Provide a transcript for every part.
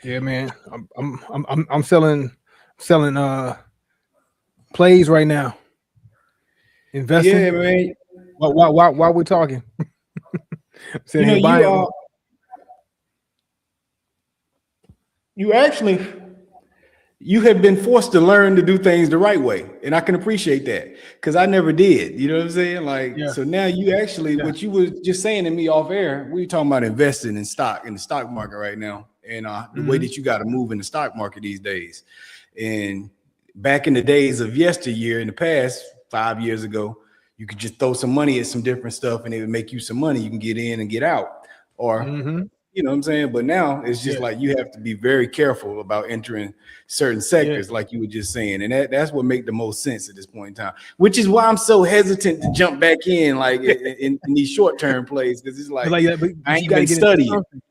Yeah, man. I'm selling plays right now. Investing. Yeah, man. Why we talking? You Sitting know, here buying. you actually you have been forced to learn to do things the right way, and I can appreciate that because I never did. You know what I'm saying? Like, Yeah, so now you actually, yeah. what you were just saying to me off air, we talking about investing in stock in the stock market right now, and the way Mm-hmm. that you got to move in the stock market these days. And back in the days of yesteryear, in the past 5 years ago, you could just throw some money at some different stuff, and it would make you some money. You can get in and get out, or Mm-hmm. you know what I'm saying? But now it's just Yeah, like you have to be very careful about entering certain yeah, sectors, like you were just saying. And that's what make the most sense at this point in time, which is why I'm so hesitant to jump back in like in these short-term plays, because it's but like like that. I But you ain't got to been get into studying. something.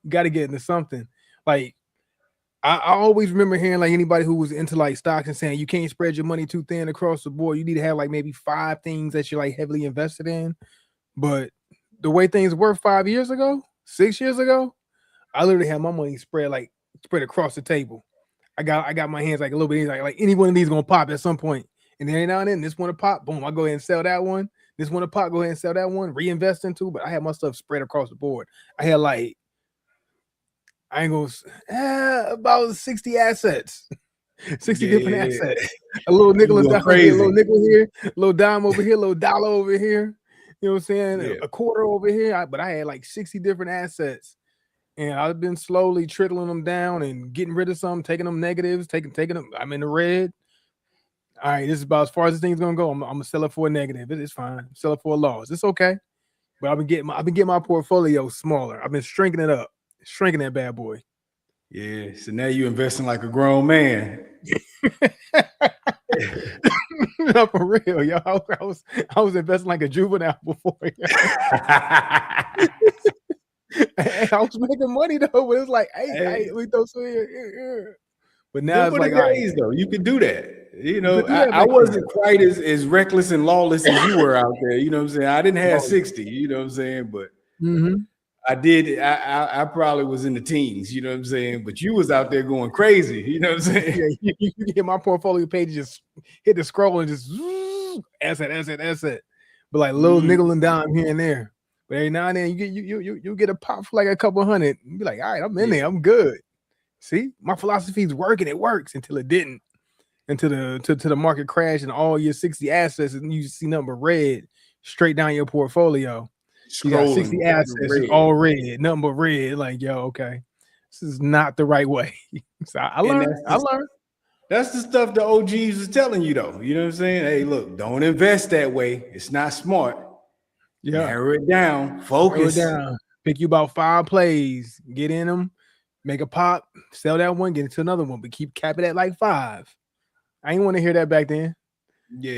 You got to get into something. Like I always remember hearing like anybody who was into like stocks and saying you can't spread your money too thin across the board. You need to have like maybe 5 things that you're like heavily invested in. But the way things were 5 years ago, 6 years ago, I literally had my money spread across the table. I got my hands like a little bit like any one of these gonna pop at some point. And then every now and then this one to pop, boom, I go ahead and sell that one. This one to pop, go ahead and sell that one, reinvest into. But I had my stuff spread across the board. I had like I ain't gonna about 60 assets, 60 different Yeah, assets. A little nickel you and going dime here, a little crazy. nickel here, a little dime over here, a little dollar over here. You know what I'm saying? Yeah, A quarter over here. But I had like 60 different assets. And I've been slowly trickling them down and getting rid of some, taking them negatives, taking them. I'm in the red. All right, this is about as far as this thing's gonna go. I'm gonna sell it for a negative. It's fine. Sell it for a loss. It's okay. But I've been getting my portfolio smaller. I've been shrinking it up, shrinking that bad boy. yeah. So now you investing like a grown man. No, for real, yo. I was investing like a juvenile before. And I was making money though, but it's like, hey, Hey, we throw some here. But now them it's were the like, all right, days, though. You could do that. You you could know, do I, that I back then. wasn't quite as reckless and lawless as you were out there. You know what I'm saying? I didn't have Oh, 60, you know what I'm saying? But mm-hmm. I did. I probably was in the teens, you know what I'm saying? But you was out there going crazy, you know what I'm saying? Yeah, you get my portfolio page, just hit the scroll and just asset. But like little Mm, nickel and dime here and there. But every now and then you get a pop for like a couple hundred. You be like, all right, I'm in yeah, there, I'm good. See, my philosophy is working. It works until it didn't. Until to the market crash and all your 60 assets and you see nothing but red straight down your portfolio. You got 60 scrolling assets, it's red. all red, nothing but red. Like, yo, okay, this is not the right way. So I And learned. I learned. that's the stuff the OGs was telling you, though. You know what I'm saying? Hey, look, don't invest that way. It's not smart. Yeah. Narrow it down. Narrow it Focus. down. Pick you about 5 plays. Get in them. Make a pop. Sell that one. Get into another one. But keep capping at like 5. I ain't want to hear that back then.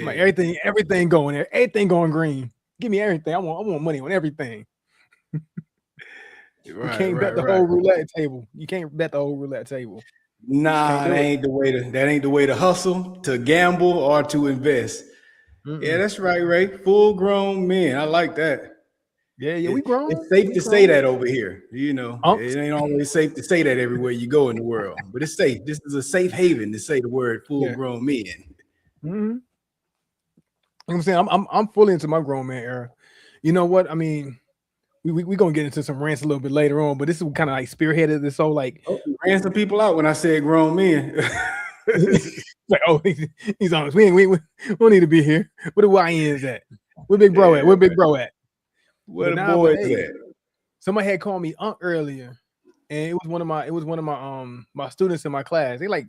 My Yeah. everything going there. Everything going green. Give me everything. I want money on everything. You Right, can't bet right, the right. whole roulette table. You can't bet the whole roulette table. Can't Nah, do it. that ain't the way to hustle, to gamble, or to invest. Yeah, Mm-mm. that's right, Ray. Full grown men. I like that. Yeah, yeah. We It's grown. safe We to say grown. that over here. You know, Unks. it ain't always safe to say that everywhere you go in the world, but it's safe. This is a safe haven to say the word full Yeah. grown men. Mm-hmm. You know what I'm saying? I'm fully into my grown man era. You know what? I mean, we gonna get into some rants a little bit later on, but this is kind of like spearheaded this whole like Oh, you ran some people out when I said grown men. like, oh, he's honest. We don't need to be here. Where the YNs at? Where Big Bro at? Yeah, Where Big Bro at? where But the nah, but boys hey, at? somebody had called me Unc earlier, and it was one of my students in my class. They like,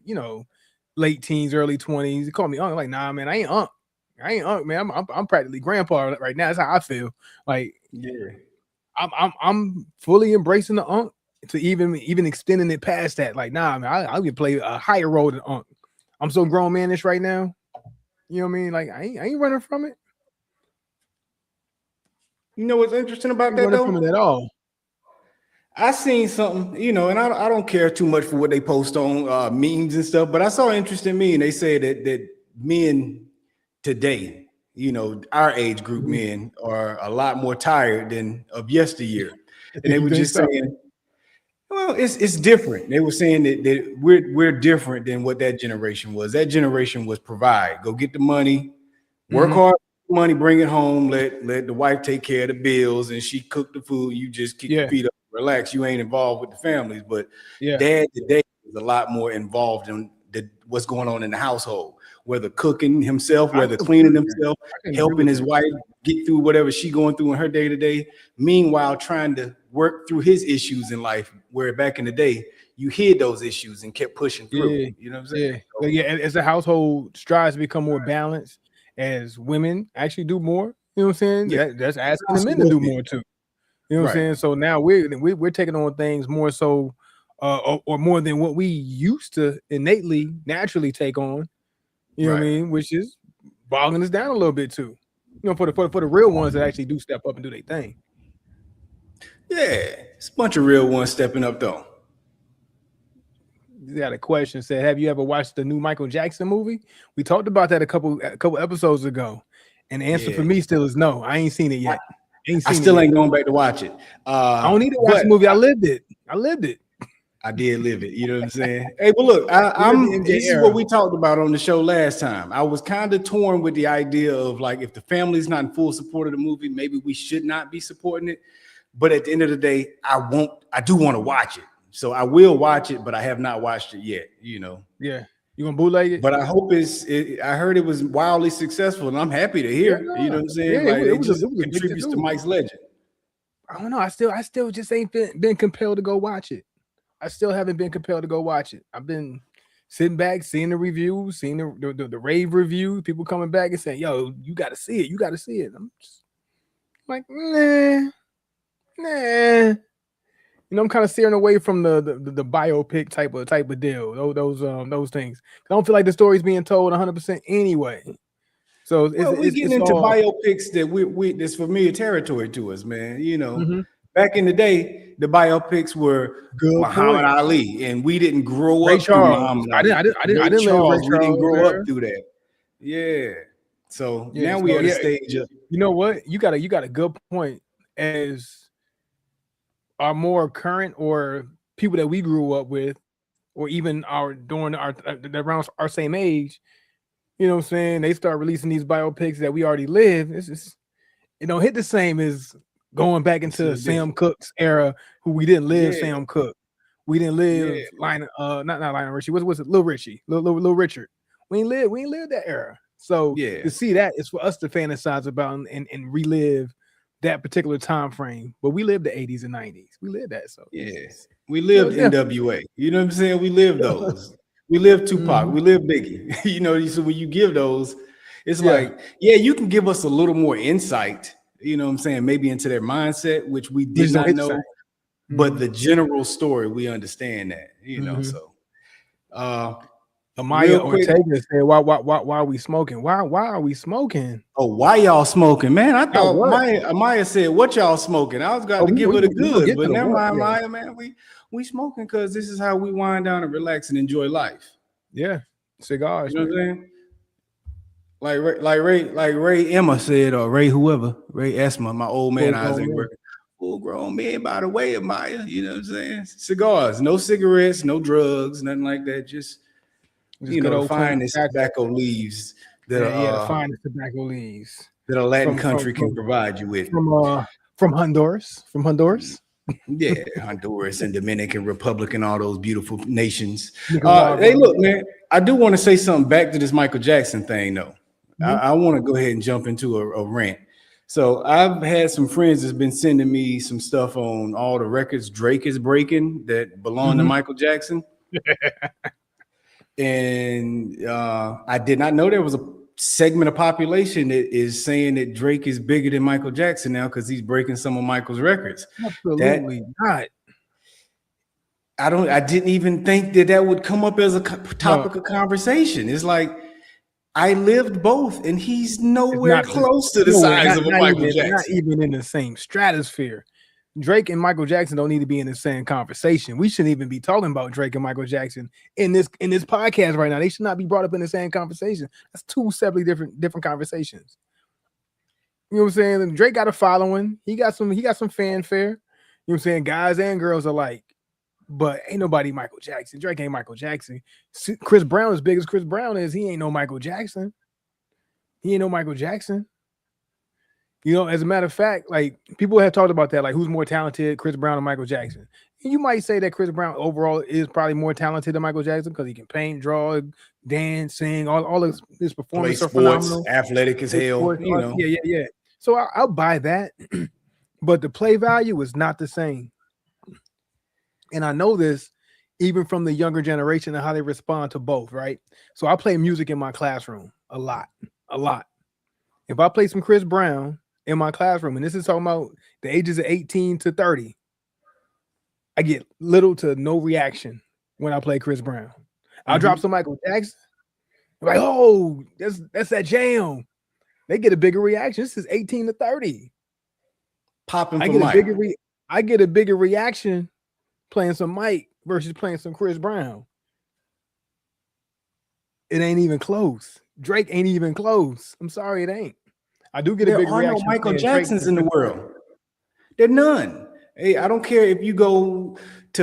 late teens, early 20s. They called me Unc. I'm like, nah, man, I ain't Unc. I ain't Unc, man. I'm practically grandpa right now. That's how I feel. Like Yeah. I'm fully embracing the Unc to even extending it past that. Like, nah, man, I can play a higher role than Unc. I'm so grown manish right now. You know what I mean? Like I ain't running from it. You know what's interesting I about ain't that running from though? it at all. I seen something, and I don't care too much for what they post on memes and stuff, but I saw an interesting meme. They said that men today, our age group Mhm. men are a lot more tired than of yesteryear. And they You were think just so? saying, Well, it's different. They were saying that we're different than what that generation was. That generation was provide, go get the money, work hard, money, bring it home, let the wife take care of the bills, and she cook the food. You just kick your Yeah, feet up, relax. You ain't involved with the families. But yeah. dad today is a lot more involved in what's going on in the household, whether cooking himself, I whether can cleaning agree with that. himself, I can agree helping with his that. wife get through whatever she going through in her day to day. Meanwhile, trying to work through his issues in life, where back in the day you hid those issues and kept pushing through. Yeah, You know what I'm saying? yeah. But yeah, as the household strives to become more balanced, as women actually do more, you know what I'm saying? Yeah, That's asking the constant men to do movement. more too. You know what I'm Right, saying? So now we're taking on things more so, or more than what we used to innately, naturally take on. You know what I right. mean? Which is bogging us down a little bit too. You know, for the real ones that actually do step up and do their thing. Yeah, it's a bunch of real ones stepping up though. They had a question said, "Have you ever watched the new Michael Jackson movie?" We talked about that a couple episodes ago, and the answer for Yeah, me still is no. I ain't seen it I, yet. Ain't I seen it still yet. ain't going back to watch it. I don't need to watch But the movie. I lived it. I lived it. I did live it. You know what I'm saying? Hey, but look, We lived the I'm. MJ This is what era. we talked about on the show last time. I was kind of torn with the idea of like, if the family's not in full support of the movie, maybe we should not be supporting it. But at the end of the day, I do want to watch it, so I will watch it. But I have not watched it yet. You know. Yeah, you gonna bootleg it? But I hope I heard it was wildly successful, and I'm happy to Yeah, hear. You know what I'm yeah. saying? It Like was, it it was a just it was a big to contributes to do. Mike's legend. I don't know. I still just ain't been compelled to go watch it. I still haven't been compelled to go watch it. I've been sitting back, seeing the reviews, seeing the rave reviews, people coming back and saying, "Yo, you got to see it. You got to see it." I'm just like, nah. You know, I'm kind of steering away from the biopic type of deal. Those things. I don't feel like the story's being told 100% anyway. So Well, we getting it's into all. biopics that we that's familiar territory to us, man. You know, Mhm. back in the day, the biopics were Good Muhammad point. Ali, and we didn't grow Ray up through Charles. Muhammad I didn't Ali. I didn't I didn't I Ray didn't live Ray Charles, we didn't Charles grow up era. through that. Yeah. So Yeah. now we So at a yeah, stage of you know what? You got a good point. As our more current or people that we grew up with, or even our during our around our same age, you know what I'm saying? They start releasing these biopics that we already live. It's just it don't hit the same as going back it's a into little Sam different. Cook's era, who we didn't live Yeah, Sam Cook. We didn't yeah, live not Lionel Richie. What's it? Lil Richie, Lil Richard. We ain't live that era. So yeah, to see that is for us to fantasize about and relive that particular time frame. But we lived the 80s and 90s. We lived that. So yeah. it's We a little lived different. NWA. You know what I'm saying? We lived those. We lived Tupac. Mhm. We lived Biggie. You know, so when you give those, it's Yeah. like, yeah, you can give us a little more insight, you know what I'm saying, maybe into their mindset, which we We did just don't not hit the same. know, but Mhm. the general story, we understand that, you know. Mhm. So uh Amaya real quick, Ortega said, why are we smoking? Why are we smoking? oh, why y'all smoking? Man, I Not thought what? Maya said, what y'all smoking? I was got Oh, to we give we her the we gonna goods, get to but the never what? mind, Yeah. Maya, man. We smoking because this is how we wind down and relax and enjoy life. Yeah. You Cigars, know what I'm man. saying? Ray Emma said, or Ray whoever, Ray Esma, my old man Full Isaac grown man. working. Full grown man by the way of Maya, you know what I'm saying? Cigars, no cigarettes, no drugs, nothing like that. Just Just good the old clean finest tobacco. tobacco leaves that Yeah, the finest tobacco leaves a Latin from country can provide you with. from Honduras. From Honduras. Yeah, Honduras and Dominican Republic and all those beautiful nations. Hey, Nicaragua. look, man, I do want to say something back to this Michael Jackson thing, though. Mhm. I want to go ahead and jump into a rant. So I've had some friends that's been sending me some stuff on all the records Drake is breaking that belong to Mhm. Michael Jackson. And I did not know there was a segment of population that is saying that Drake is bigger than Michael Jackson now because he's breaking some of Michael's records. That Absolutely not. I didn't even think that would come up as a No, topic of conversation. It's like I lived both, and he's it's nowhere not close to the nowhere, size of a Michael not Jackson. even in the same stratosphere. Drake and Michael Jackson don't need to be in the same conversation. We shouldn't even be talking about Drake and Michael Jackson in this podcast right now. They should not be brought up in the same conversation. That's two separately different conversations. You know what I'm saying? And Drake got a following. He got some fanfare. You know what I'm saying? Guys and girls alike. but ain't nobody Michael Jackson. Drake ain't Michael Jackson. Chris Brown, as big as Chris Brown is, he ain't no Michael Jackson. He ain't no Michael Jackson. You know, as a matter of fact, like people have talked about that, like who's more talented, Chris Brown or Michael Jackson? And you might say that Chris Brown overall is probably more talented than Michael Jackson because he can paint, draw, dance, sing, all of his Play performances are sports, phenomenal. athletic as hell. You know, Yeah. So I'll buy that, but the play value is not the same. And I know this even from the younger generation and how they respond to both, right? So I play music in my classroom a lot. If I play some Chris Brown in my classroom, and this is talking about the ages of 18 to 30, I get little to no reaction when I play Chris Brown. I'll drop some Michael Jackson, like, oh, that's that jam. They get a bigger reaction. This is 18 to 30. Popping I for get Mike. I get a bigger reaction playing some Mike versus playing some Chris Brown. It ain't even close. Drake ain't even close. I'm sorry, it ain't. I do get a big reaction. There are no Michael Jacksons in the world. There are none. Hey, I don't care if you go to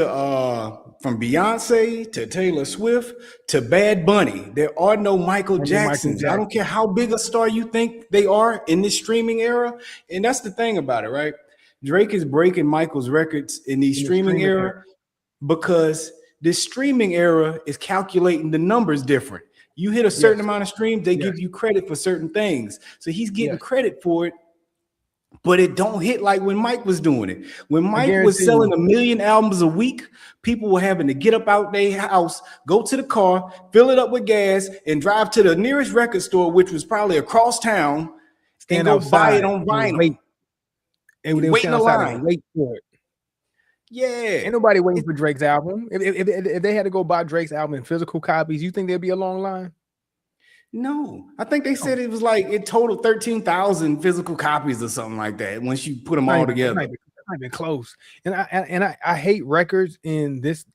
from Beyonce to Taylor Swift to Bad Bunny. There are no Michael Jacksons. I don't care how big a star you think they are in this streaming era. And that's the thing about it, right? Drake is breaking Michael's records in the streaming era because this streaming era is calculating the numbers different. You hit a certain amount of streams, they give you credit for certain things. So he's getting credit for it, but it don't hit like when Mike was doing it. When Mike was selling 1 million albums a week, people were having to get up out their house, go to the car, fill it up with gas, and drive to the nearest record store, which was probably across town, and go buy it on vinyl. And they waiting a line and wait for it. Yeah, ain't nobody waiting for Drake's album. If they had to go buy Drake's album in physical copies, you think there'd be a long line? No, I think they said it was like it totaled 13,000 physical copies or something like that. Once you put them all together, not even close. And I hate records in this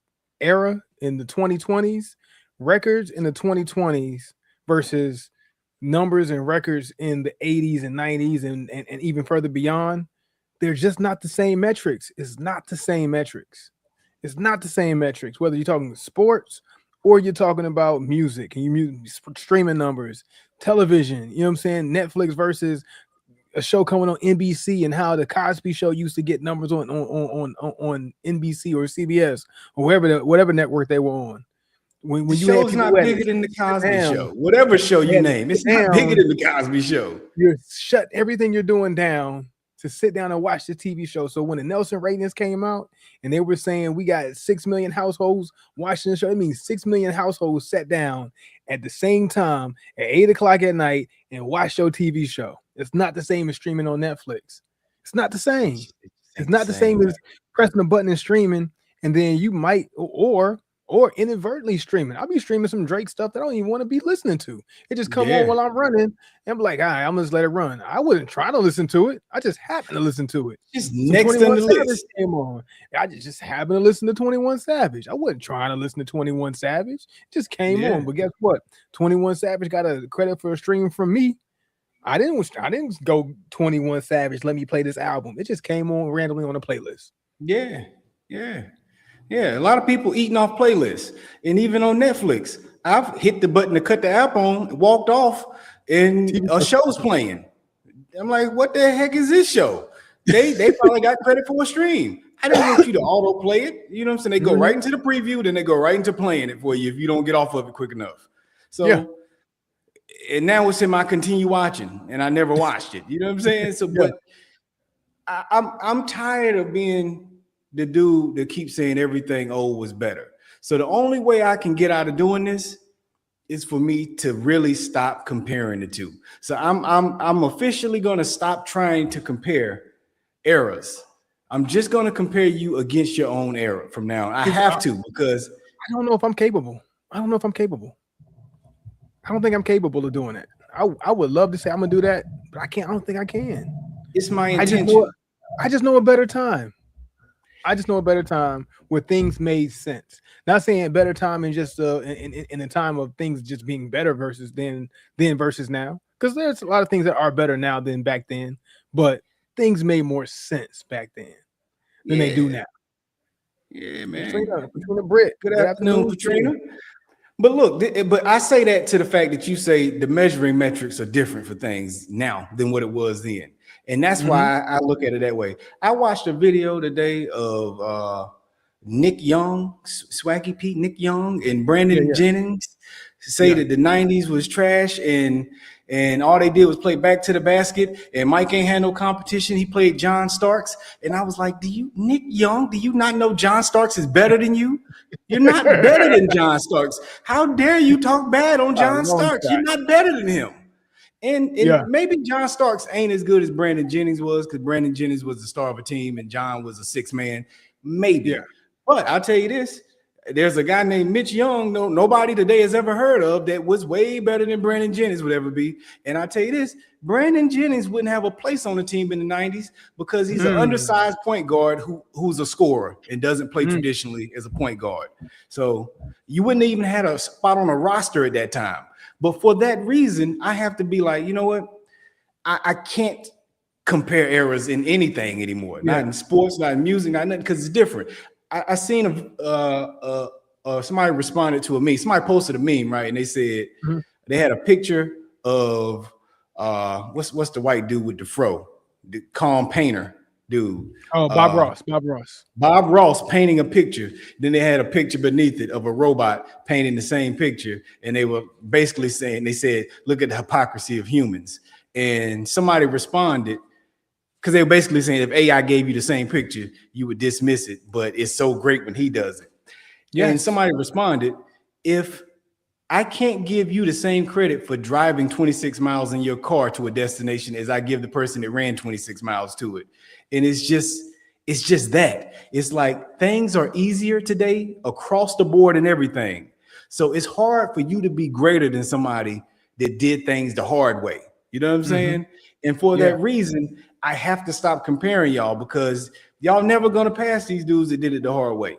era in the 2020s. Records in the 2020s versus numbers and records in the 80s and 90s and even further beyond. They're just not the same metrics. It's not the same metrics. Whether you're talking sports or you're talking about music and you streaming numbers, television, you know what I'm saying? Netflix versus a show coming on NBC and how the Cosby Show used to get numbers on NBC or CBS or whatever network they were on. When the show's not bigger than the Cosby Show. Whatever show you name, it's not bigger than the Cosby Show. You shut everything you're doing down to sit down and watch the TV show. So when the Nelson ratings came out and they were saying we got 6 million households watching the show, it means 6 million households sat down at the same time at 8 o'clock at night and watched your TV show. It's not the same as streaming on Netflix. It's not the same. It's not the same as pressing a button and streaming, and then you might or inadvertently streaming. I'll be streaming some Drake stuff that I don't even want to be listening to. It just come on while I'm running and be like, all right, I'm gonna just let it run. I wouldn't try to listen to it. I just happen to listen to it. Just next on the list came on. I just happen to listen to 21 Savage. I wasn't trying to listen to 21 Savage. It just came on. But guess what? 21 Savage got a credit for a stream from me. I didn't go 21 Savage. Let me play this album. It just came on randomly on a playlist. Yeah, a lot of people eating off playlists, and even on Netflix, I've hit the button to cut the app on, walked off, and a show's playing. I'm like, what the heck is this show? They probably got credit for a stream. I didn't want you to auto play it. You know what I'm saying? They go right into the preview, then they go right into playing it for you if you don't get off of it quick enough. So, and now it's in my continue watching, and I never watched it. You know what I'm saying? So, but I'm tired of being the dude that keeps saying everything old was better. So the only way I can get out of doing this is for me to really stop comparing the two. So I'm officially going to stop trying to compare eras. I'm just going to compare you against your own era from now on. I have to, because I don't know if I'm capable. I don't think I'm capable of doing it. I would love to say I'm gonna do that, but I can't. I don't think I can. It's my intention. I just know a better time. Where things made sense. Not saying better time in just in a time of things just being better versus then versus now. Because there's a lot of things that are better now than back then, but things made more sense back then than they do now. Yeah, man. Katrina Britt. Good Good afternoon, afternoon. Katrina. But look, but I say that to the fact that you say the measuring metrics are different for things now than what it was then. And that's why I look at it that way. I watched a video today of Nick Young, Swaggy Pete, Nick Young, and Brandon Jennings say that the 90s was trash and all they did was play back to the basket and Mike ain't had no competition. He played John Starks. And I was like, Nick Young, do you not know John Starks is better than you? You're not better than John Starks. How dare you talk bad on John Starks? You're not better than him. And maybe John Starks ain't as good as Brandon Jennings was because Brandon Jennings was the star of a team and John was a six man. Maybe. Yeah. But I'll tell you this. There's a guy named Mitch Young, nobody today has ever heard of, that was way better than Brandon Jennings would ever be. And I'll tell you this, Brandon Jennings wouldn't have a place on the team in the 90s because he's an undersized point guard who's a scorer and doesn't play traditionally as a point guard. So you wouldn't even had a spot on a roster at that time. But for that reason, I have to be like, you know what? I can't compare eras in anything anymore. Not in sports, not in music, not nothing, because it's different. I seen somebody responded to a meme. Somebody posted a meme, right? And they said they had a picture of what's the white dude with the fro, the calm painter dude. Oh, Bob Ross. Bob Ross painting a picture. Then they had a picture beneath it of a robot painting the same picture, and they were basically saying, they said, "Look at the hypocrisy of humans." And somebody responded, because they were basically saying if AI gave you the same picture, you would dismiss it, but it's so great when he does it. Yeah. And somebody responded, if I can't give you the same credit for driving 26 miles in your car to a destination as I give the person that ran 26 miles to it. And it's just that. It's like things are easier today across the board and everything. So it's hard for you to be greater than somebody that did things the hard way. You know what I'm saying? And for that reason, I have to stop comparing y'all because y'all never gonna pass these dudes that did it the hard way.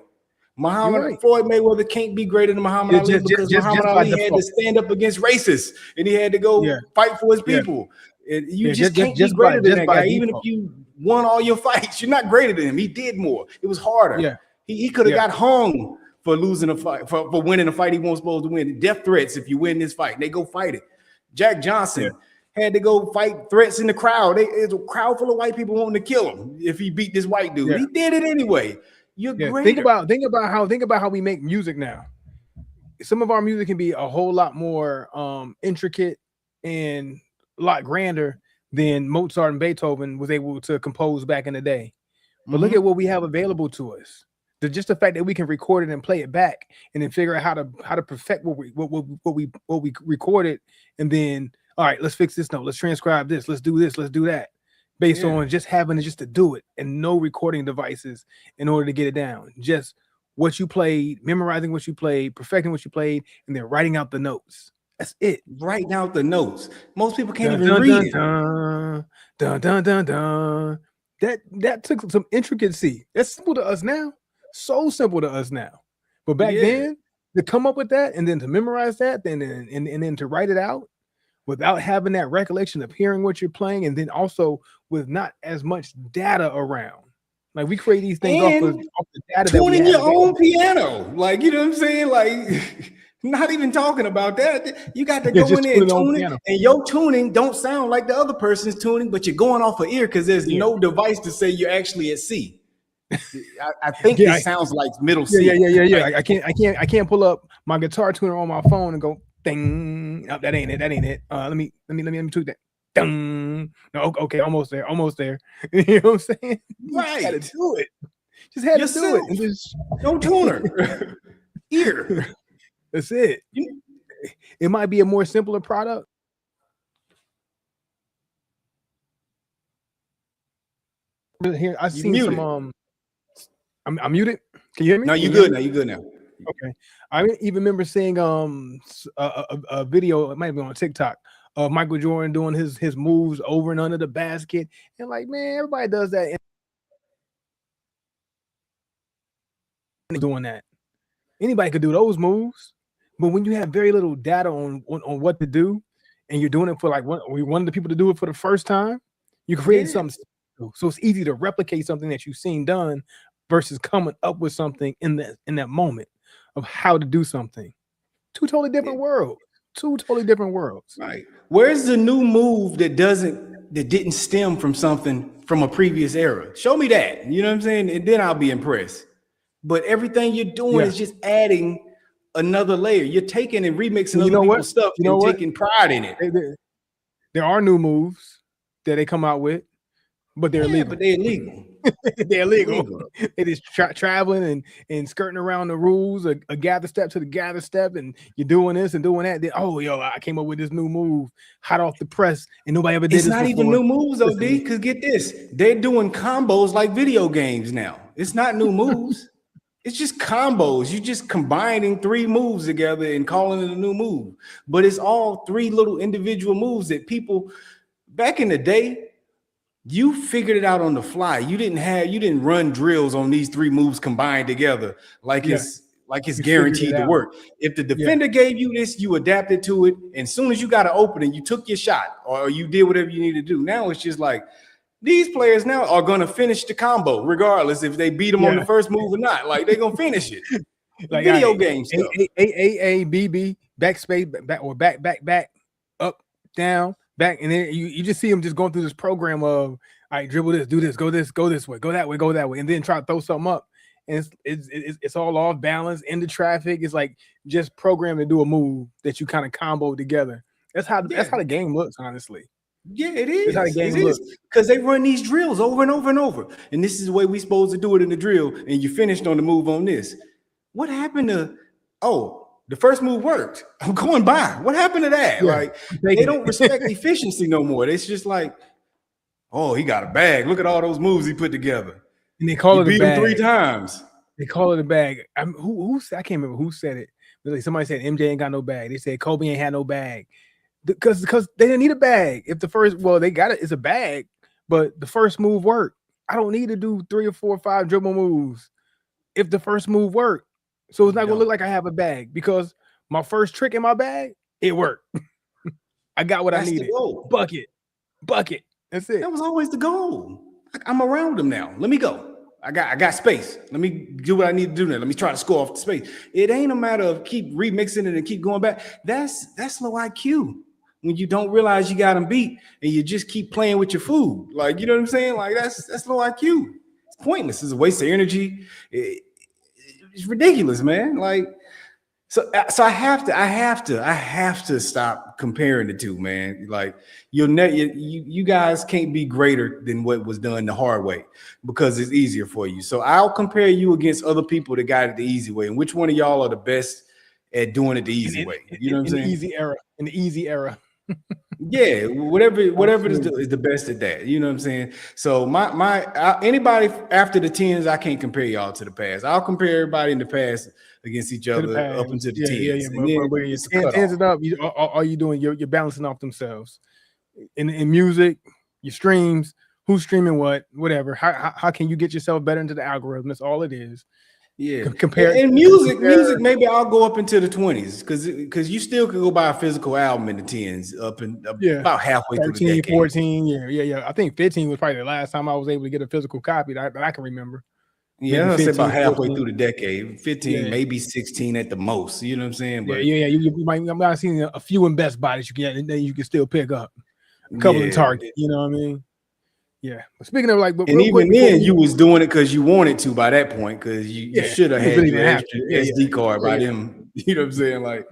Floyd Mayweather can't be greater than Muhammad Ali because Muhammad Ali had to stand up against racists and he had to go fight for his people. And you just can't be greater than that guy. Even if you won all your fights, you're not greater than him. He did more. It was harder. Yeah. He could have got hung for losing a fight, for winning a fight he wasn't supposed to win. Death threats if you win this fight. They go fight it. Jack Johnson had to go fight threats in the crowd. It's a crowd full of white people wanting to kill him if he beat this white dude. He did it anyway. You're great. Think about how we make music now. Some of our music can be a whole lot more intricate and a lot grander than Mozart and Beethoven was able to compose back in the day. But look at what we have available to us. Just the fact that we can record it and play it back and then figure out how to perfect what we recorded, and then all right, let's fix this note, let's transcribe this, let's do this, let's do that, based on just having to do it and no recording devices in order to get it down. Just what you played, memorizing what you played, perfecting what you played, and then writing out the notes. That's it. Writing out the notes. Most people can't even read it. That took some intricacy. That's simple to us now. So simple to us now. But back then, to come up with that and then to memorize that, and then to write it out without having that recollection of hearing what you're playing, and then also with not as much data around. Like we create these things off the data. Tuning your own piano, like, you know what I'm saying? Like, not even talking about that. You got to go in there and tune it, and your tuning don't sound like the other person's tuning, but you're going off of ear because there's no device to say you're actually at C. I think it sounds like middle C. Yeah. I can't pull up my guitar tuner on my phone and go ding. Oh, that ain't it. Let me tweak that. Ding. No, okay, almost there. You know what I'm saying? Right. You had to do it. Just had to do it. And just no tuner. Ear. That's it. It might be a more simpler product. Here, I've seen some. I'm muted. Can you hear me? No, you good now. You good now. Okay. I even remember seeing a video. It might be on TikTok of Michael Jordan doing his moves over and under the basket, and like, man, everybody does that. Doing that, anybody could do those moves. But when you have very little data on what to do, and you're doing it for like one of the people to do it for the first time, you create something. So it's easy to replicate something that you've seen done versus coming up with something in that moment of how to do something. Two totally different worlds. Two totally different worlds. Right. Where's the new move that didn't stem from something from a previous era? Show me that. You know what I'm saying? And then I'll be impressed. But everything you're doing is just adding another layer. You're taking and remixing other people's stuff and taking pride in it. There are new moves that they come out with, but they're illegal. But they're illegal. They're illegal. They just traveling and skirting around the rules, a gather step to the gather step, and you're doing this and doing that. Then, I came up with this new move, hot off the press, and nobody ever did it's this not before. even new moves, OD, because get this, they're doing combos like video games now. It's not new moves. It's just combos. You're just combining 3 moves together and calling it a new move. But it's all 3 little individual moves that people back in the day, you figured it out on the fly. You didn't run drills on these 3 moves combined together like it's guaranteed to work. If the defender gave you this, you adapted to it. And as soon as you got an opening, you took your shot or you did whatever you need to do. Now it's just like these players now are going to finish the combo regardless if they beat them on the first move or not. Like they're going to finish it. Like video game stuff. A, B, B, backspace, back or back, up, down, back. And then you just see them just going through this program of, all right, dribble this, do this, go this way, go that way, and then try to throw something up. And it's all off balance into traffic. It's like just programmed to do a move that you kind of combo together. That's how the game looks, honestly. Yeah, it is. That's how the game looks. Because they run these drills over and over and over. And this is the way we're supposed to do it in the drill. And you finished on the move on this. What happened to the first move worked? I'm going by. What happened to that? Yeah. Like they don't respect efficiency no more. It's just like, he got a bag. Look at all those moves he put together. And they call it a bag. Him 3 times. They call it a bag. I can't remember who said it. But like somebody said MJ ain't got no bag. They said Kobe ain't had no bag. Because they didn't need a bag. If they got it, it's a bag, but the first move worked. I don't need to do 3 or 4 or 5 dribble moves if the first move worked. So it's not gonna look like I have a bag because my first trick in my bag, it worked. I got what I needed. Bucket. That's it. That was always the goal. I'm around them now. Let me go. I got space. Let me do what I need to do now. Let me try to score off the space. It ain't a matter of keep remixing it and keep going back. That's low IQ. When you don't realize you got them beat and you just keep playing with your food. Like, you know what I'm saying? Like that's low IQ. It's pointless. It's a waste of energy. It's ridiculous, man. Like, so I have to stop comparing the two, man. Like you guys can't be greater than what was done the hard way because it's easier for you. So I'll compare you against other people that got it the easy way. And which one of y'all are the best at doing it the easy way? You know what I'm saying? In the easy era. Yeah, whatever is the best at that. You know what I'm saying? So anybody after the 10s, I can't compare y'all to the past. I'll compare everybody in the past against each other up into the 10s. And then it's 10s and up, all you doing, you're balancing off themselves. In music, your streams, who's streaming what, whatever. How can you get yourself better into the algorithm? That's all it is. Yeah, music, maybe I'll go up into the 20s because you still can go buy a physical album in the 10s about halfway 13, through the decade. 14, yeah. I think 15 was probably the last time I was able to get a physical copy that I can remember. Yeah, I'll say about halfway through the decade, 15, maybe 16 at the most. You know what I'm saying? But you might have seen a few in Best Buy that you can still pick up. A couple in Target, you know what I mean? Yeah. But speaking of like, and even then you was doing it because you wanted to by that point because you should have had your extra SD card by them. You know what I'm saying? Like,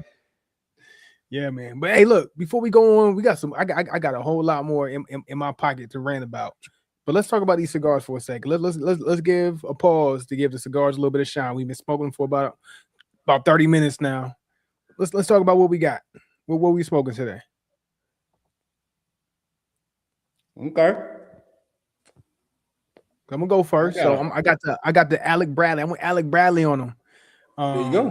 yeah, man. But hey, look, before we go on, we got some. I got a whole lot more in my pocket to rant about. But let's talk about these cigars for a second. Let's give a pause to give the cigars a little bit of shine. We've been smoking for about 30 minutes now. Let's talk about what we got. What we smoking today? Okay. I'm gonna go first. I got the Alec Bradley. I went Alec Bradley on him. There you go.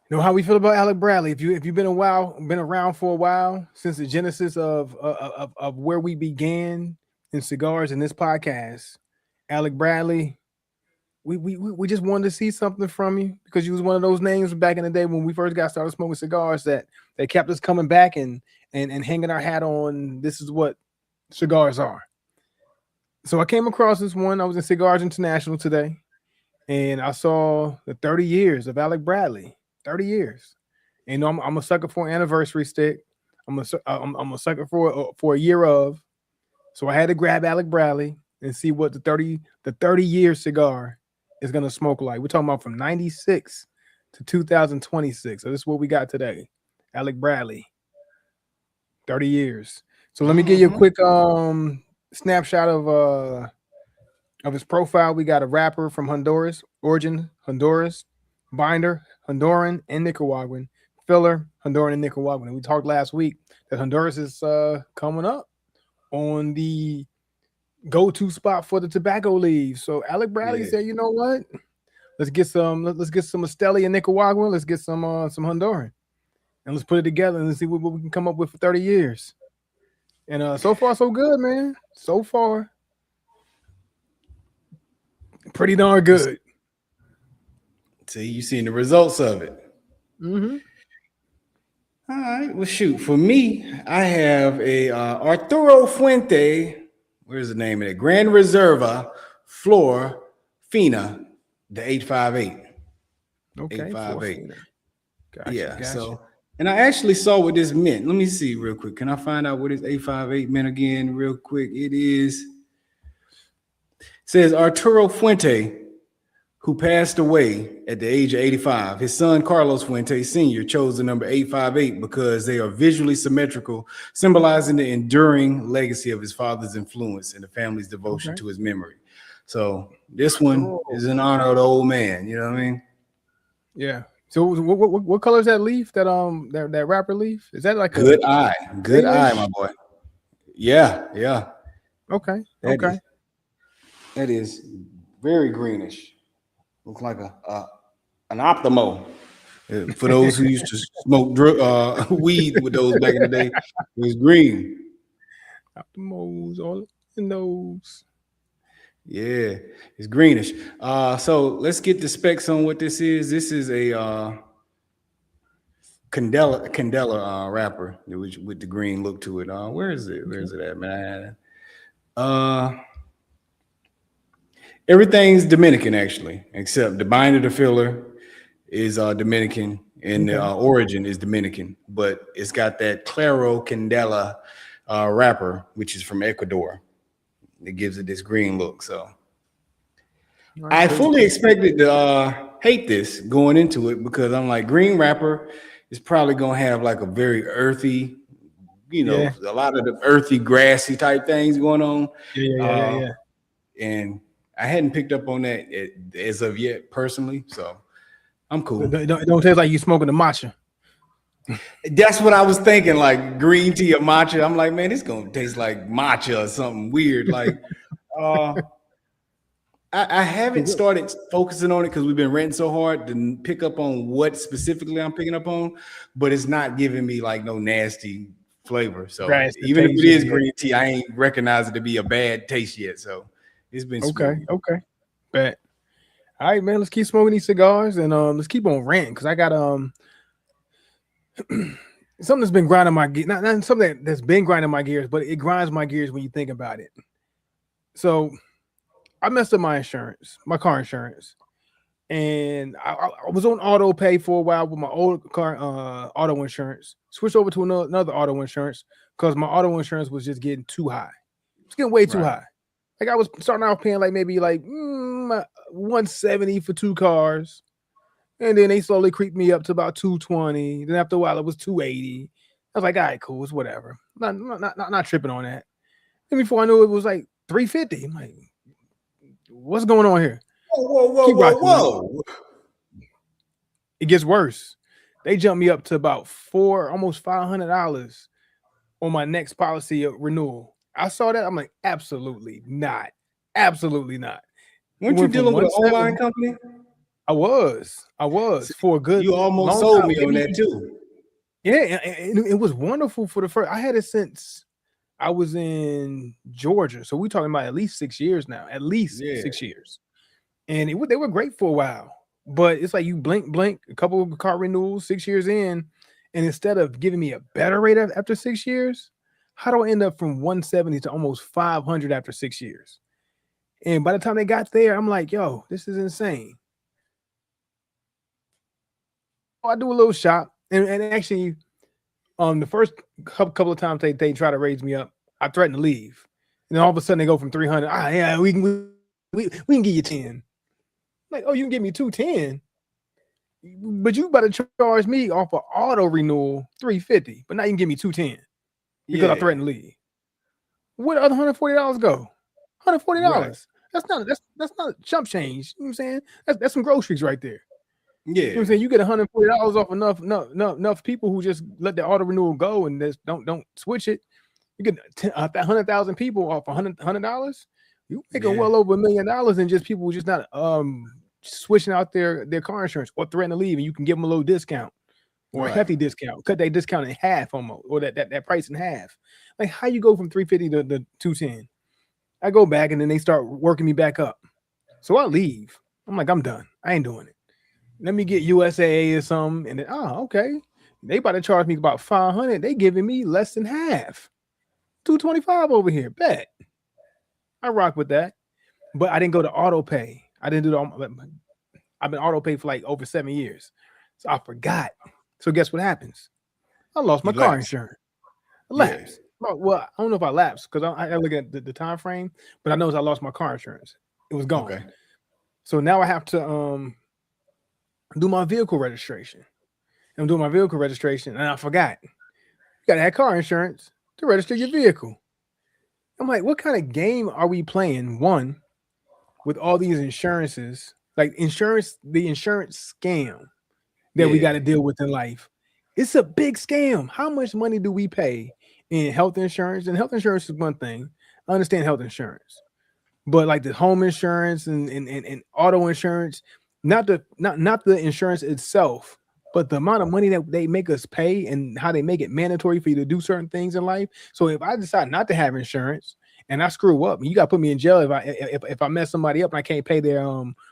You know how we feel about Alec Bradley. If you've been around for a while since the genesis of where we began in cigars in this podcast, Alec Bradley, we just wanted to see something from you because you was one of those names back in the day when we first got started smoking cigars that kept us coming back and hanging our hat on. This is what cigars are. So I came across this one. I was in Cigars International today, and I saw the 30 years of Alec Bradley. 30 years. And you know, I'm a sucker for an anniversary stick. I'm a sucker for a year of. So I had to grab Alec Bradley and see what the 30 year cigar is gonna smoke like. We're talking about from 96 to 2026. So this is what we got today. Alec Bradley, 30 years. So let me give you a Mhm. quick snapshot of his profile. We got a rapper from Honduras, origin Honduras, binder Honduran and Nicaraguan, filler Honduran and Nicaraguan. And we talked last week that Honduras is coming up on the go-to spot for the tobacco leaves. So Alec Bradley Yeah. said, you know what? Let's get some Esteli and Nicaraguan. Let's get some Honduran, and let's put it together and see what we can come up with for 30 years. And so far so good, man. So far, pretty darn good. See, you seen the results of it. Mm-hmm. All right. Well, shoot. For me, I have a Arturo Fuente. Where's the name of it? Grand Reserva Flor Fina, the 858. Okay, 858. 4 Gotcha, Yeah. gotcha. So, and I actually saw what this meant. Let me see real quick. Can I find out what this 858 meant again, real quick? Says Arturo Fuente, who passed away at the age of 85. His son, Carlos Fuente Sr., chose the number 858 because they are visually symmetrical, symbolizing the enduring legacy of his father's influence and the family's devotion Okay. to his memory. So this one Oh, is in honor of the old man. You know what I mean? yeah. So what color is that leaf? That rapper leaf? Is that like a Good eye. Good eye, greenish? my boy. Yeah, yeah. Okay, That okay. is that is very greenish. Looks like an Optimo. For those who used to smoke weed with those back in the day, it was green. Out the moles, all in those. Yeah, it's greenish. So let's get the specs on what this is. This is a Candela wrapper with the green look to it. Where is it? Where Okay. is it at, man? Uh, Everything's Dominican actually, except the binder, the filler is Dominican, and the Okay. origin is Dominican, but it's got that Claro Candela wrapper, which is from Ecuador. It gives it this green look. So All right. I So fully expected to hate this going into it because I'm like, green wrapper is probably gonna have like a very earthy, yeah. a lot of the earthy, grassy type things going on. Uh, Yeah. and I hadn't picked up on that as of yet personally, so I'm cool. It don't taste like you smoking the matcha. That's what I was thinking, like green tea or matcha. I'm like, man, it's gonna taste like matcha or something weird. Like, uh, I haven't started focusing on it because we've been renting so hard to pick up on what specifically I'm picking up on, but it's not giving me like no nasty flavor. So Grass to even if taste. it is Yeah. green tea, I ain't recognized it to be a bad taste yet. So it's been Okay. smooth. Okay. Bet. All right, man. Let's keep smoking these cigars and let's keep on ranting because I got something that's been grinding my gears. Not something that's been grinding my gears, but it grinds my gears when you think about it. So I messed up my insurance, my car insurance, and I was on auto pay for a while with my old car auto insurance. Switched over to another auto insurance because my auto insurance was just getting too high. It's getting way too Right. high. Like I was starting out paying like maybe like 170 for 2 cars, and then they slowly creeped me up to about 220. Then after a while, it was 280. I was like, all right, cool, it's whatever. Not tripping on that. And before I knew it, was like 350. I'm like, what's going on here? Keep rocking with it. Whoa. It gets worse. They jumped me up to about almost $500 on my next policy renewal. I saw that. I'm like, absolutely not. Absolutely not. It Weren't you went from dealing with an online 170. company? I was for a good You almost long sold time. me on Maybe that too. yeah, and it was wonderful for the first. I had it since I was in Georgia, so we're talking about at least 6 years now. At least Yeah. 6 years, and they were great for a while. But it's like you blink, a couple of car renewals, 6 years in, and instead of giving me a better rate after 6 years, how do I end up from 170 to almost 500 after 6 years? And by the time they got there, I'm like, yo, this is insane. I do a little shop, and actually, the first couple of times they try to raise me up, I threaten to leave, and then all of a sudden they go from 300. Yeah, we can give you 10. Like, oh, you can give me 210, but you about to charge me off of auto renewal 350, but now you can give me 210 because I Yeah, threatened to leave. Where the other $140 go? $140. right. That's not chump change. You know what I'm saying? That's some groceries right there. You know what Yeah, I'm saying? You get $140 off enough people who just let the auto renewal go and just don't switch it. You get 100,000 people off $100. You making yeah, well over $1 million, and just people just not switching out their car insurance or threatening to leave, and you can give them a little discount or a right. hefty discount, cut that discount in half almost, or that price in half. Like, how you go from 350 to 210? I go back and then they start working me back up. So I leave. I'm like, I'm done. I ain't doing it. Let me get USAA or something. And then, okay. They about to charge me about 500. They giving me less than half. 225 over here. Bet. I rock with that. But I didn't go to auto pay. I didn't do I've been auto pay for like over 7 years. So I forgot. So guess what happens? I lost my You car lapse. insurance. I Yeah. lapsed. Well, I don't know if I lapsed because I look at the time frame, but I know I lost my car insurance. It was gone. Okay. So now I have to do my vehicle registration. I'm doing my vehicle registration, and I forgot. You gotta have car insurance to register your vehicle. I'm like, what kind of game are we playing? One, with all these insurances, like the insurance scam that we got Yeah. to deal with in life. It's a big scam. How much money do we pay in health insurance? And health insurance is one thing. I understand health insurance, but like the home insurance and auto insurance, not the insurance itself, but the amount of money that they make us pay and how they make it mandatory for you to do certain things in life. So if I decide not to have insurance and I screw up, you got to put me in jail if I mess somebody up and I can't pay their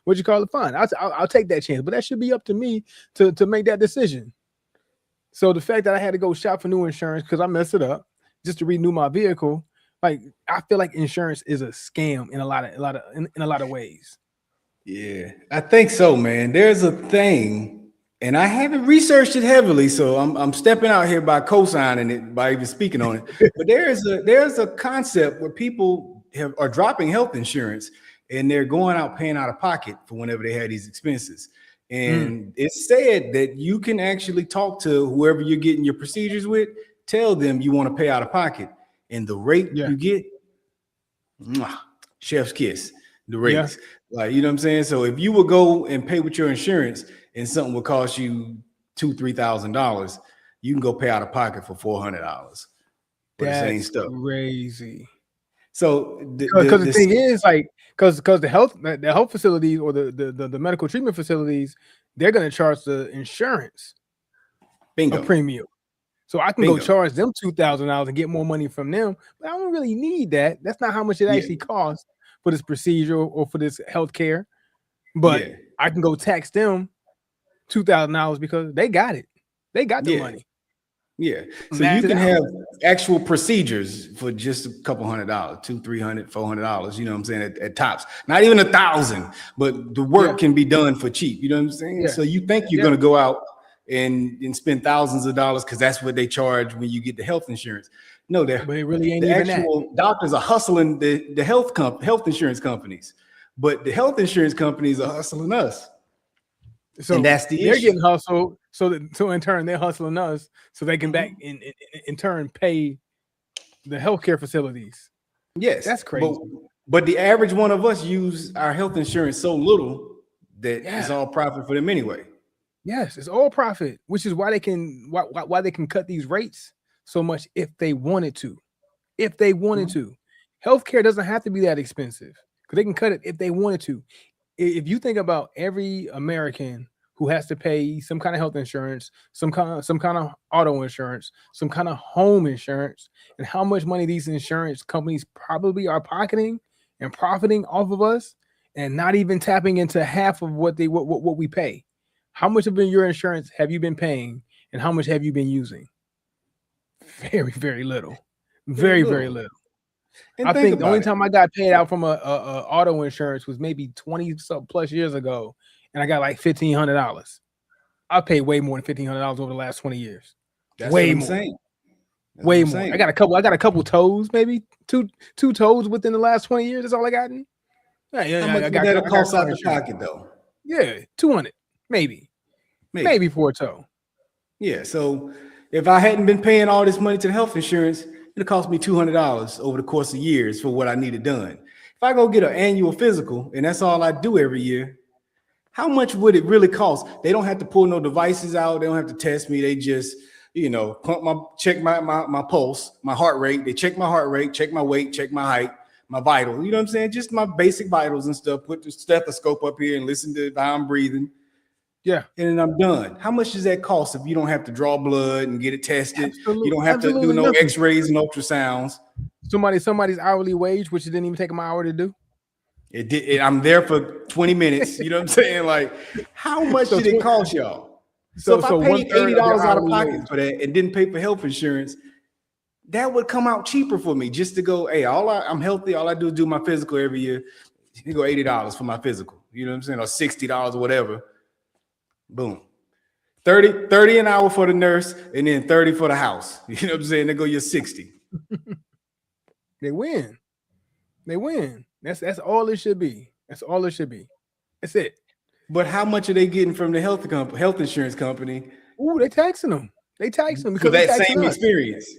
what you call it, fine. I'll take that chance, but that should be up to me to make that decision. So the fact that I had to go shop for new insurance because I messed it up just to renew my vehicle, like I feel like insurance is a scam in a lot of ways. Yeah. I think so, man. There's a thing, and I haven't researched it heavily, so I'm stepping out here by co-signing it, by even speaking on it. But there's a concept where people are dropping health insurance and they're going out paying out of pocket for whenever they have these expenses. And it's said that you can actually talk to whoever you're getting your procedures with, tell them you want to pay out of pocket, and the rate Yeah, you get, mwah, chef's kiss, the yeah, rates. Like, you know what I'm saying? So if you would go and pay with your insurance and something would cost you $2,000-$3,000, you can go pay out of pocket for $400 for the same that's stuff. crazy. So Because the thing is, like, because the health facilities or the medical treatment facilities, they're gonna charge the insurance a bingo, premium. So I can go bingo. charge them $2,000 and get more money from them, but I don't really need that. That's not how much it Yeah, actually costs for this procedure or for this health care. But yeah, I can go tax them $2,000 because they got it. They got the yeah. money. Yeah. So you Max it can out. have actual procedures for just a couple $100, $200, $300, $400, you know what I'm saying, at tops. Not even 1,000, but the Yeah, work can be done for cheap. You know what I'm saying? yeah, So you think you're yeah. gonna go out and spend thousands of dollars because that's what they charge when you get the health insurance. No, But it really ain't the even that. actual doctors are hustling the health insurance companies, but the health insurance companies are hustling us. And So that's the they're issue. getting hustled. So in turn, they're hustling us so they can back Mhm. in turn pay the healthcare facilities. Yes, That's crazy. but the average one of us use our health insurance so little that it's Yeah. all profit for them anyway. Yes, it's all profit, which is why they can cut these rates so much if they wanted to. If they wanted Mhm. to. Healthcare doesn't have to be that expensive because they can cut it if they wanted to. If you think about every American who has to pay some kind of health insurance, some kind of auto insurance, some kind of home insurance, and how much money these insurance companies probably are pocketing and profiting off of us, and not even tapping into half of what we pay. How much of your insurance have you been paying, and how much have you been using? Very, very little. Very Very, very little. little. And I think think the only about it. time I got paid out from a auto insurance was maybe 20 plus years ago, and I got like $1,500. I paid way more than $1,500 over the last 20 years. That's what Way I'm more. saying. That's what Way I'm more. saying. I got a couple toes, maybe two toes within the last 20 years. That's all I got. Yeah, How much I would got that I have got cost car out the insurance. pocket though? Yeah, 200, maybe for a toe. Yeah. So if I hadn't been paying all this money to the health insurance, it'd cost me $200 over the course of years for what I needed done. If I go get an annual physical and that's all I do every year, how much would it really cost? They don't have to pull no devices out. They don't have to test me. They just, check my pulse, my heart rate. They check my heart rate, check my weight, check my height, my vital. You know what I'm saying? Just my basic vitals and stuff. Put the stethoscope up here and listen to how I'm breathing. Yeah. And then I'm done. How much does that cost if you don't have to draw blood and get it tested? You don't have to do Absolutely no nothing. x-rays and ultrasounds. Somebody's hourly wage, which it didn't even take them an hour to do. It did. I'm there for 20 minutes. You know what I'm saying? Like, how much did it cost y'all? So if I paid $80 out of pocket for that and didn't pay for health insurance, that would come out cheaper for me just to go, hey, I'm healthy. All I do is do my physical every year. You go $80 for my physical. You know what I'm saying? Or $60 or whatever. Boom. 30 an hour for the nurse and then 30 for the house. You know what I'm saying? They go your 60. They win. That's all it should be. That's all it should be. That's it. But how much are they getting from the health insurance company? Ooh, they taxing them. They taxing them because that same experience.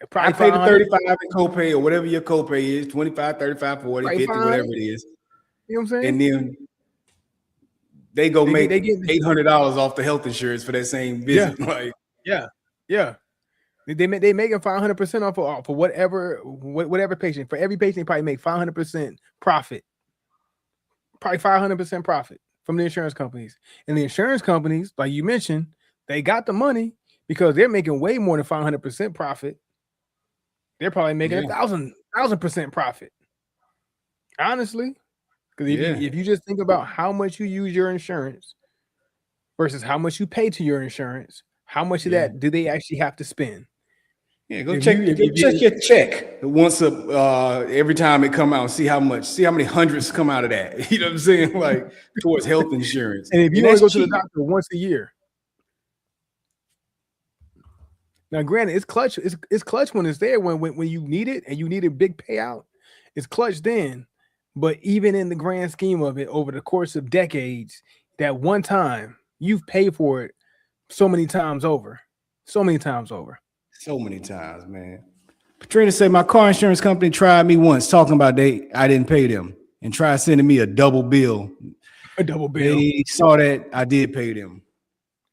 Probably I pay the 35 in copay or whatever your copay is, 25, 35, 40, 50, whatever it is. You know what I'm saying? And then they make $800 off the health insurance for that same visit. Yeah. They making 500% off for whatever patient. For every patient, they probably make 500% profit. Probably 500% profit from the insurance companies. And the insurance companies, like you mentioned, they got the money because they're making way more than 500% profit. They're probably making 1,000% profit. Honestly, because if you just think about how much you use your insurance versus how much you pay to your insurance, how much of that do they actually have to spend? Yeah, go check your check once every time it come out. See how many hundreds come out of that. You know what I'm saying? Like towards health insurance. And if you want to go to the doctor once a year, now granted, it's clutch. It's clutch when it's there when you need it and you need a big payout. It's clutch then. But even in the grand scheme of it, over the course of decades, that one time you've paid for it so many times over. So many times, man. Patrina said my car insurance company tried me once talking about I didn't pay them and tried sending me a double bill. They saw that I did pay them.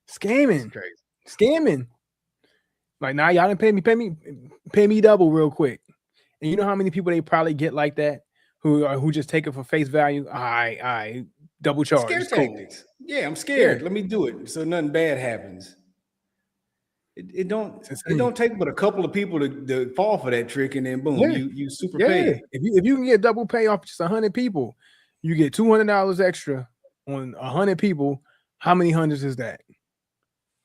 Scamming. Like, nah, y'all didn't pay me double real quick. And you know how many people they probably get like that who just take it for face value? I double charge. Scare tactics. Yeah, I'm scared. Let me do it so nothing bad happens. It don't take but a couple of people to fall for that trick, and then boom, you super pay. If you can get double pay off just 100 people, you get $200 extra on 100 people. How many hundreds is that?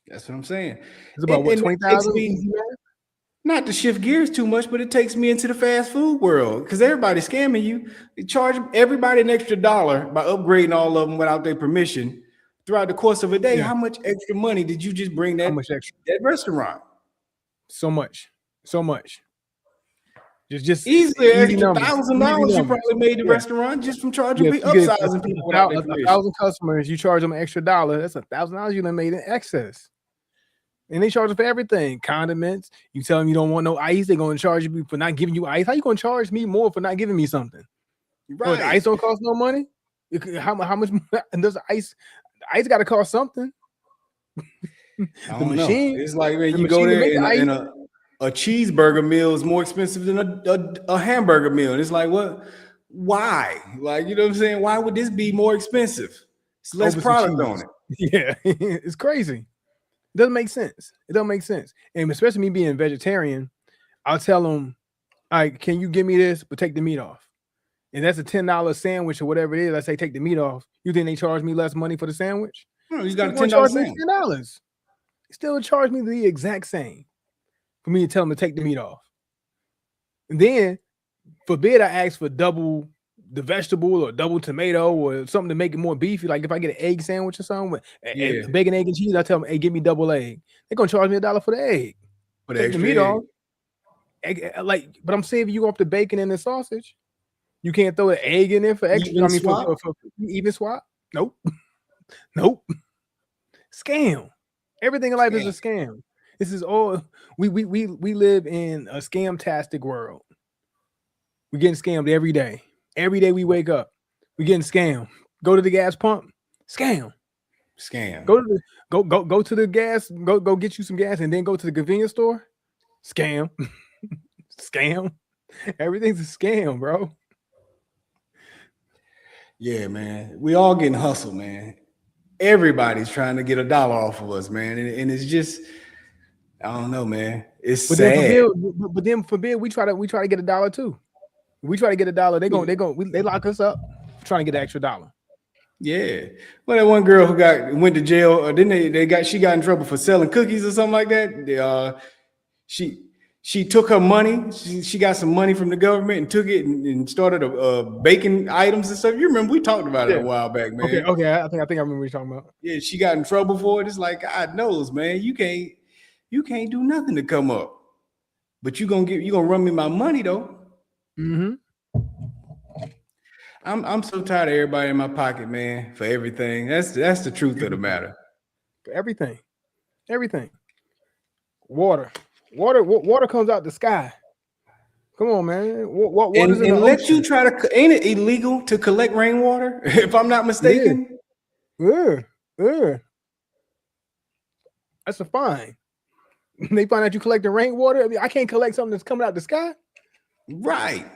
That's what I'm saying. It's about 20,000. Not to shift gears too much, but it takes me into the fast food world because everybody's scamming you. They charge everybody an extra $1 by upgrading all of them without their permission. Throughout the course of a day, how much extra money did you just bring that restaurant? So much. Just easily extra $1,000 you probably made the restaurant just from charging upsizing people without their permission. 1,000 customers, you charge them an extra $1. That's $1,000 you done made in excess. And they charge them for everything. Condiments. You tell them you don't want no ice, they're going to charge you for not giving you ice. How you going to charge me more for not giving me something? Right. The ice don't cost no money. How much does ice? Ice got to cost something. The machine. It's like, man, you go there and a cheeseburger meal is more expensive than a hamburger meal. And it's like, what? Why? Like, you know what I'm saying? Why would this be more expensive? It's less product on it. Yeah, it's crazy. It doesn't make sense. And especially me being vegetarian, I'll tell them, all right, can you give me this, but take the meat off? And that's a $10 sandwich or whatever it is. I say, take the meat off. You think they charge me less money for the sandwich? No, you got a $10 sandwich. $10. Still charge me the exact same for me to tell them to take the meat off. And then forbid I ask for double the vegetable or double tomato or something to make it more beefy. Like if I get an egg sandwich or something with Yeah, bacon, egg, and cheese, I tell them, hey, give me double egg. They're gonna charge me $1 for the egg. put Take the extra meat egg. off. Like, but I'm saving you off the bacon and the sausage. You can't throw an egg in there for extra. Even I mean, swap. for even swap. Nope, nope. Scam. Everything in life is a scam. This is all we live in a scam-tastic world. We're getting scammed every day. Every day we wake up, we're getting scammed. Go to the gas pump, scam. Scam. Go to the go to the gas, go get you some gas, and then go to the convenience store, scam. Scam. Everything's a scam, bro. Yeah, man. We all getting hustled, man. Everybody's trying to get $1 off of us, man. And it's just, I don't know, man. It's But sad. then forbid we try to get $1 too. We try to get $1. They lock us up trying to get the extra $1. Yeah. Well, that one girl who went to jail, then she got in trouble for selling cookies or something like that. She took her money. She got some money from the government and took it and started baking items and stuff. You remember we talked about it a while back, man. Okay. I think I remember what you're talking about. Yeah, she got in trouble for it. It's like, God knows, man. You can't do nothing to come up. But you gonna run me my money though. Mm-hmm. I'm so tired of everybody in my pocket, man, for everything. That's the truth of the matter. For everything. Water comes out the sky. Come on, man. Water's in the let ocean. you try to. Ain't it illegal to collect rainwater? If I'm not mistaken. Yeah. That's a fine. They find out you collecting rainwater. I mean, I can't collect something that's coming out the sky. Right.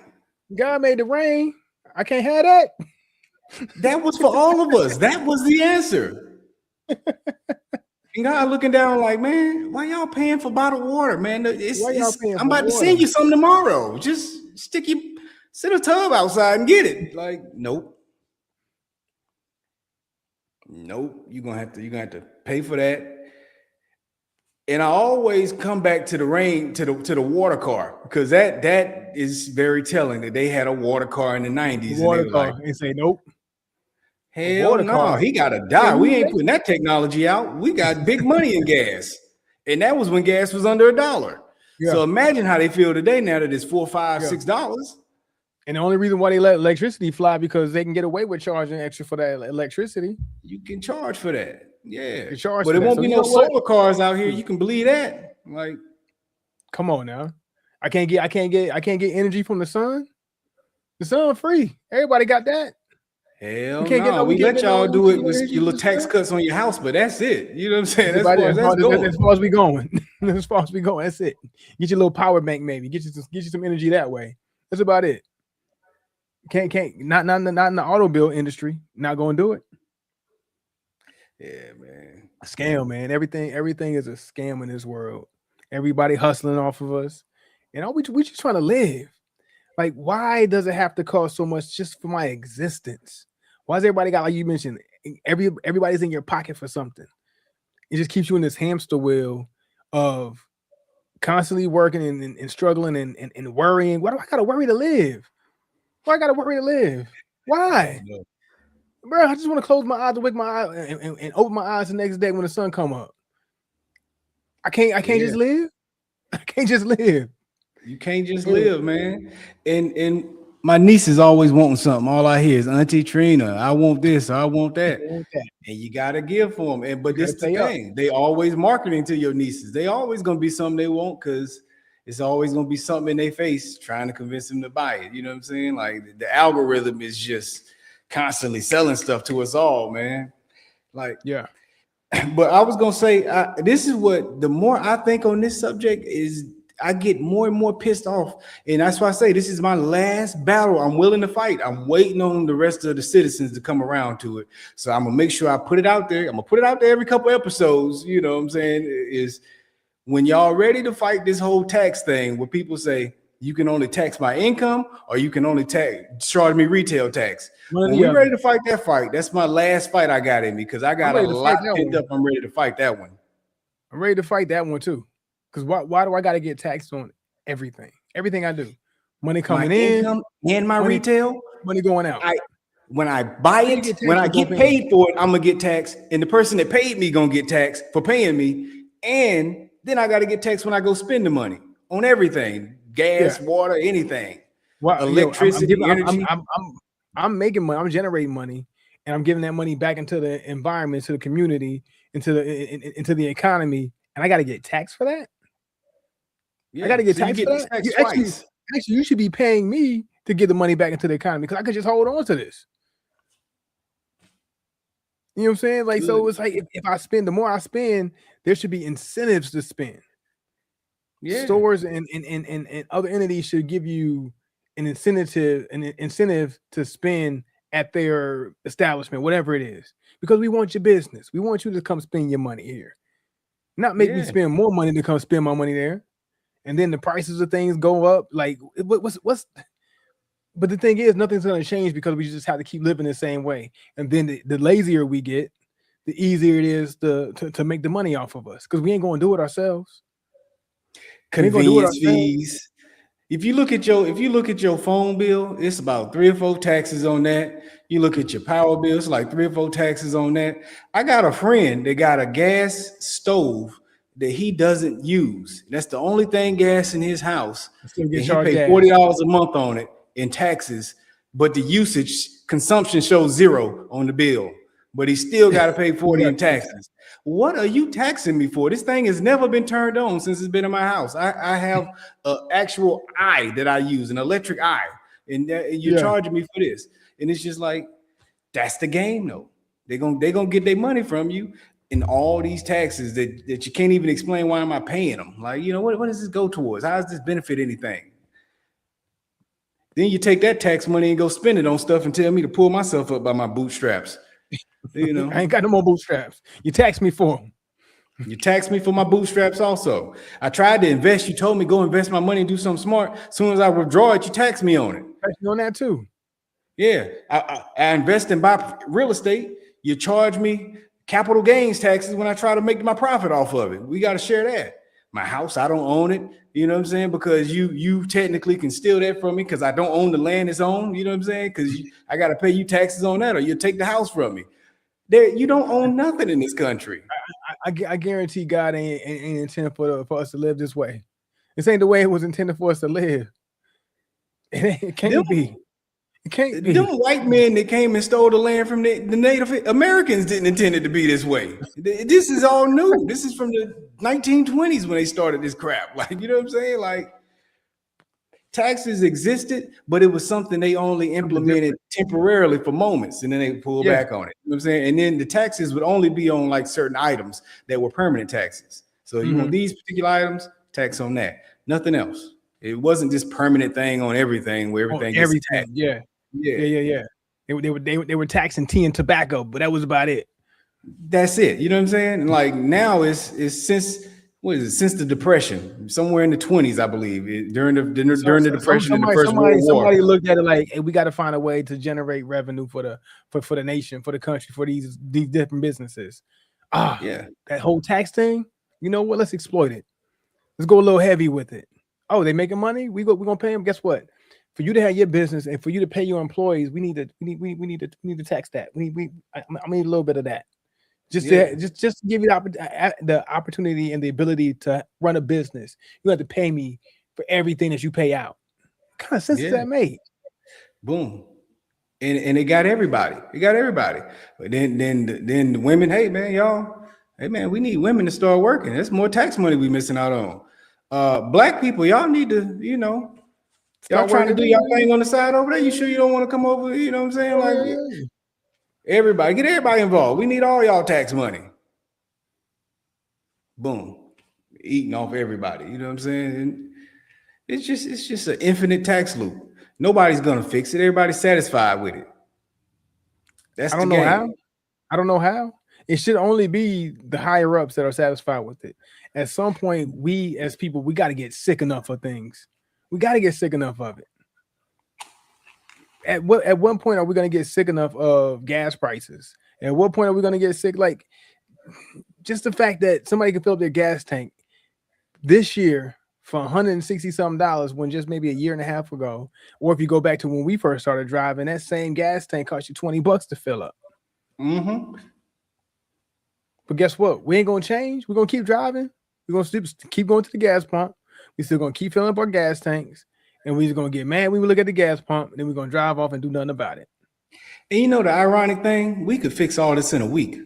God made the rain. I can't have that. That was for all of us. That was the answer. And God looking down like, man, why y'all paying for bottled water, man? I'm about to send you some tomorrow. Just sit a tub outside and get it. Like, nope. You're gonna have to pay for that. And I always come back to the rain, to the water car, because that is very telling that they had a water car in the 90s. Water and they car. And say nope. Hell no, he gotta die. We ain't putting that technology out. We got big money in gas. And that was when gas was under $1. Yeah. So imagine how they feel today now that it's $4, $5, $6. And the only reason why they let electricity fly because they can get away with charging extra for that electricity. You can charge for that. Yeah. But it won't be no solar cars out here. You can believe that. Like, come on now. I can't get energy from the sun. The sun free. Everybody got that. Hell no. We let y'all do it with your little tax cuts on your house, but that's it. You know what I'm saying? As far as we going. As far as we going, that's it. Get your little power bank, maybe. Get you some energy that way. That's about it. Can't not in the auto build industry. Not gonna do it. Yeah, man. A scam, man. Everything is a scam in this world. Everybody hustling off of us, and we just trying to live. Like, why does it have to cost so much just for my existence? Why does everybody got, like you mentioned, everybody's in your pocket for something? It just keeps you in this hamster wheel of constantly working and struggling and worrying. Why do I gotta worry to live? Why I gotta worry to live? Why? Bro, I just want to close my eyes, wake my eyes, and open my eyes the next day when the sun come up. I can't just live. I can't just live. You can't just live, man. And my niece is always wanting something. All I hear is Auntie Trina, I want this, I want that. And you gotta give for them. But this is the thing. They always marketing to your nieces. They always gonna be something they want because it's always gonna be something in their face trying to convince them to buy it. You know what I'm saying? Like the algorithm is just constantly selling stuff to us all, man. Like, yeah. But I was gonna say, this is what the more I think on this subject is, I get more and more pissed off, and that's why I say this is my last battle. I'm willing to fight. I'm waiting on the rest of the citizens to come around to it. So I'm gonna make sure I put it out there. I'm gonna put it out there every couple episodes. You know what I'm saying? Is when y'all ready to fight this whole tax thing, where people say you can only tax my income or you can only charge me retail tax. When we're ready to fight that fight, that's my last fight I got in me because I got a lot picked up. I'm ready to fight that one. I'm ready to fight that one too. Because why do I got to get taxed on everything? Everything I do. Money My coming in, income and my money retail. money going out. When I buy You it, get when taxed I for both get ends. paid for it, I'm gonna get taxed, and the person that paid me gonna get taxed for paying me, and then I got to get taxed when I go spend the money on everything, Yeah. gas, water, anything, Well, I'm electricity, giving energy. I'm making money, I'm generating money, and I'm giving that money back into the environment, to the community, into the economy, and I got to get taxed for that. I got Yeah, to get so you taxed get for that. You taxed actually, twice. actually, you should be paying me to get the money back into the economy because I could just hold on to this. You know what I'm saying? Like, Good. so it's like if I spend, the more I spend, there should be incentives to spend. Yeah, Stores and other entities should give you an incentive to spend at their establishment, whatever it is, because we want your business. We want you to come spend your money here, not make me yeah. spend more money to come spend my money there. And then the prices of things go up. Like, what's? But the thing is, nothing's going to change because we just have to keep living the same way. And then the lazier we get, the easier it is to make the money off of us because we ain't going to do it ourselves. We ain't going to do it Convenience ourselves. fees. If you look at your phone bill, it's about 3 or 4 taxes on that. You look at your power bill, it's like 3 or 4 taxes on that. I got a friend that got a gas stove that he doesn't use. That's the only thing gas in his house, Still get and he charged paid gas. $40 a month on it in taxes, but the usage consumption shows 0 on the bill. But he still got to pay 40 in taxes. What are you taxing me for? This thing has never been turned on since it's been in my house. I have an actual eye that I use, an electric eye, and you're Yeah. charging me for this. And it's just like, that's the game, though. They're gonna get their money from you in all these taxes that you can't even explain. Why am I paying them? Like, what does this go towards? How does this benefit anything? Then you take that tax money and go spend it on stuff and tell me to pull myself up by my bootstraps. I ain't got no more bootstraps. You tax me for them. You tax me for my bootstraps also. I tried to invest. You told me go invest my money and do something smart. As soon as I withdraw it, you tax me on it. Tax me on that too. Yeah, I invest and buy real estate. You charge me capital gains taxes when I try to make my profit off of it. We got to share that. My house, I don't own it. You know what I'm saying? Because you technically can steal that from me because I don't own the land it's owned. You know what I'm saying? Because I got to pay you taxes on that, or you'll take the house from me. You don't own nothing in this country. I guarantee God ain't intended for us to live this way. This ain't the way it was intended for us to live. It can't be. It can't be. Them white men that came and stole the land from the Native Americans didn't intend it to be this way. This is all new. This is from the 1920s when they started this crap. Like, you know what I'm saying? Like, taxes existed, but it was something they only implemented temporarily for moments, and then they pulled back on it. You know what I'm saying? And then the taxes would only be on like certain items that were permanent taxes. So you want these particular items, tax on that. Nothing else. It wasn't this permanent thing on everything where everything gets taxed. Yeah. They were taxing tea and tobacco, but that was about it. That's it. You know what I'm saying? Like now it's since since the Depression, somewhere in the 20s, I believe, during the Depression and the First World War. Somebody looked at it like, hey, we got to find a way to generate revenue for the nation, for the country, for these different businesses. Yeah. That whole tax thing. You know what? Let's exploit it. Let's go a little heavy with it. Oh, they making money? We're gonna pay them. Guess what? For you to have your business and for you to pay your employees, we need to tax that. I need a little bit of that. Just to give you the opportunity and the ability to run a business. You have to pay me for everything that you pay out. What kind of sense does that make? Boom. And it got everybody. It got everybody. But then the women, hey man, we need women to start working. That's more tax money we missing out on. Black people, y'all need to, y'all trying to do your thing on the side over there. You sure you don't want to come over? You know what I'm saying? Like everybody, get everybody involved. We need all y'all tax money. Boom. Eating off everybody. You know what I'm saying? And it's just an infinite tax loop. Nobody's gonna fix it. Everybody's satisfied with it. That's the game. I don't know how. It should only be the higher ups that are satisfied with it. At some point, we as people, we got to get sick enough of things. We got to get sick enough of it. At one point are we going to get sick enough of gas prices? At what point are we going to get sick? Like, just the fact that somebody can fill up their gas tank this year for $160 something when just maybe a year and a half ago, or if you go back to when we first started driving, that same gas tank cost you $20 to fill up. Mm-hmm. But guess what? We ain't gonna change. We're gonna keep driving. We're gonna keep going to the gas pump. We're still gonna keep filling up our gas tanks, and we're just gonna get mad when we look at the gas pump, and then we're gonna drive off and do nothing about it. And you know the ironic thing, we could fix all this in a week.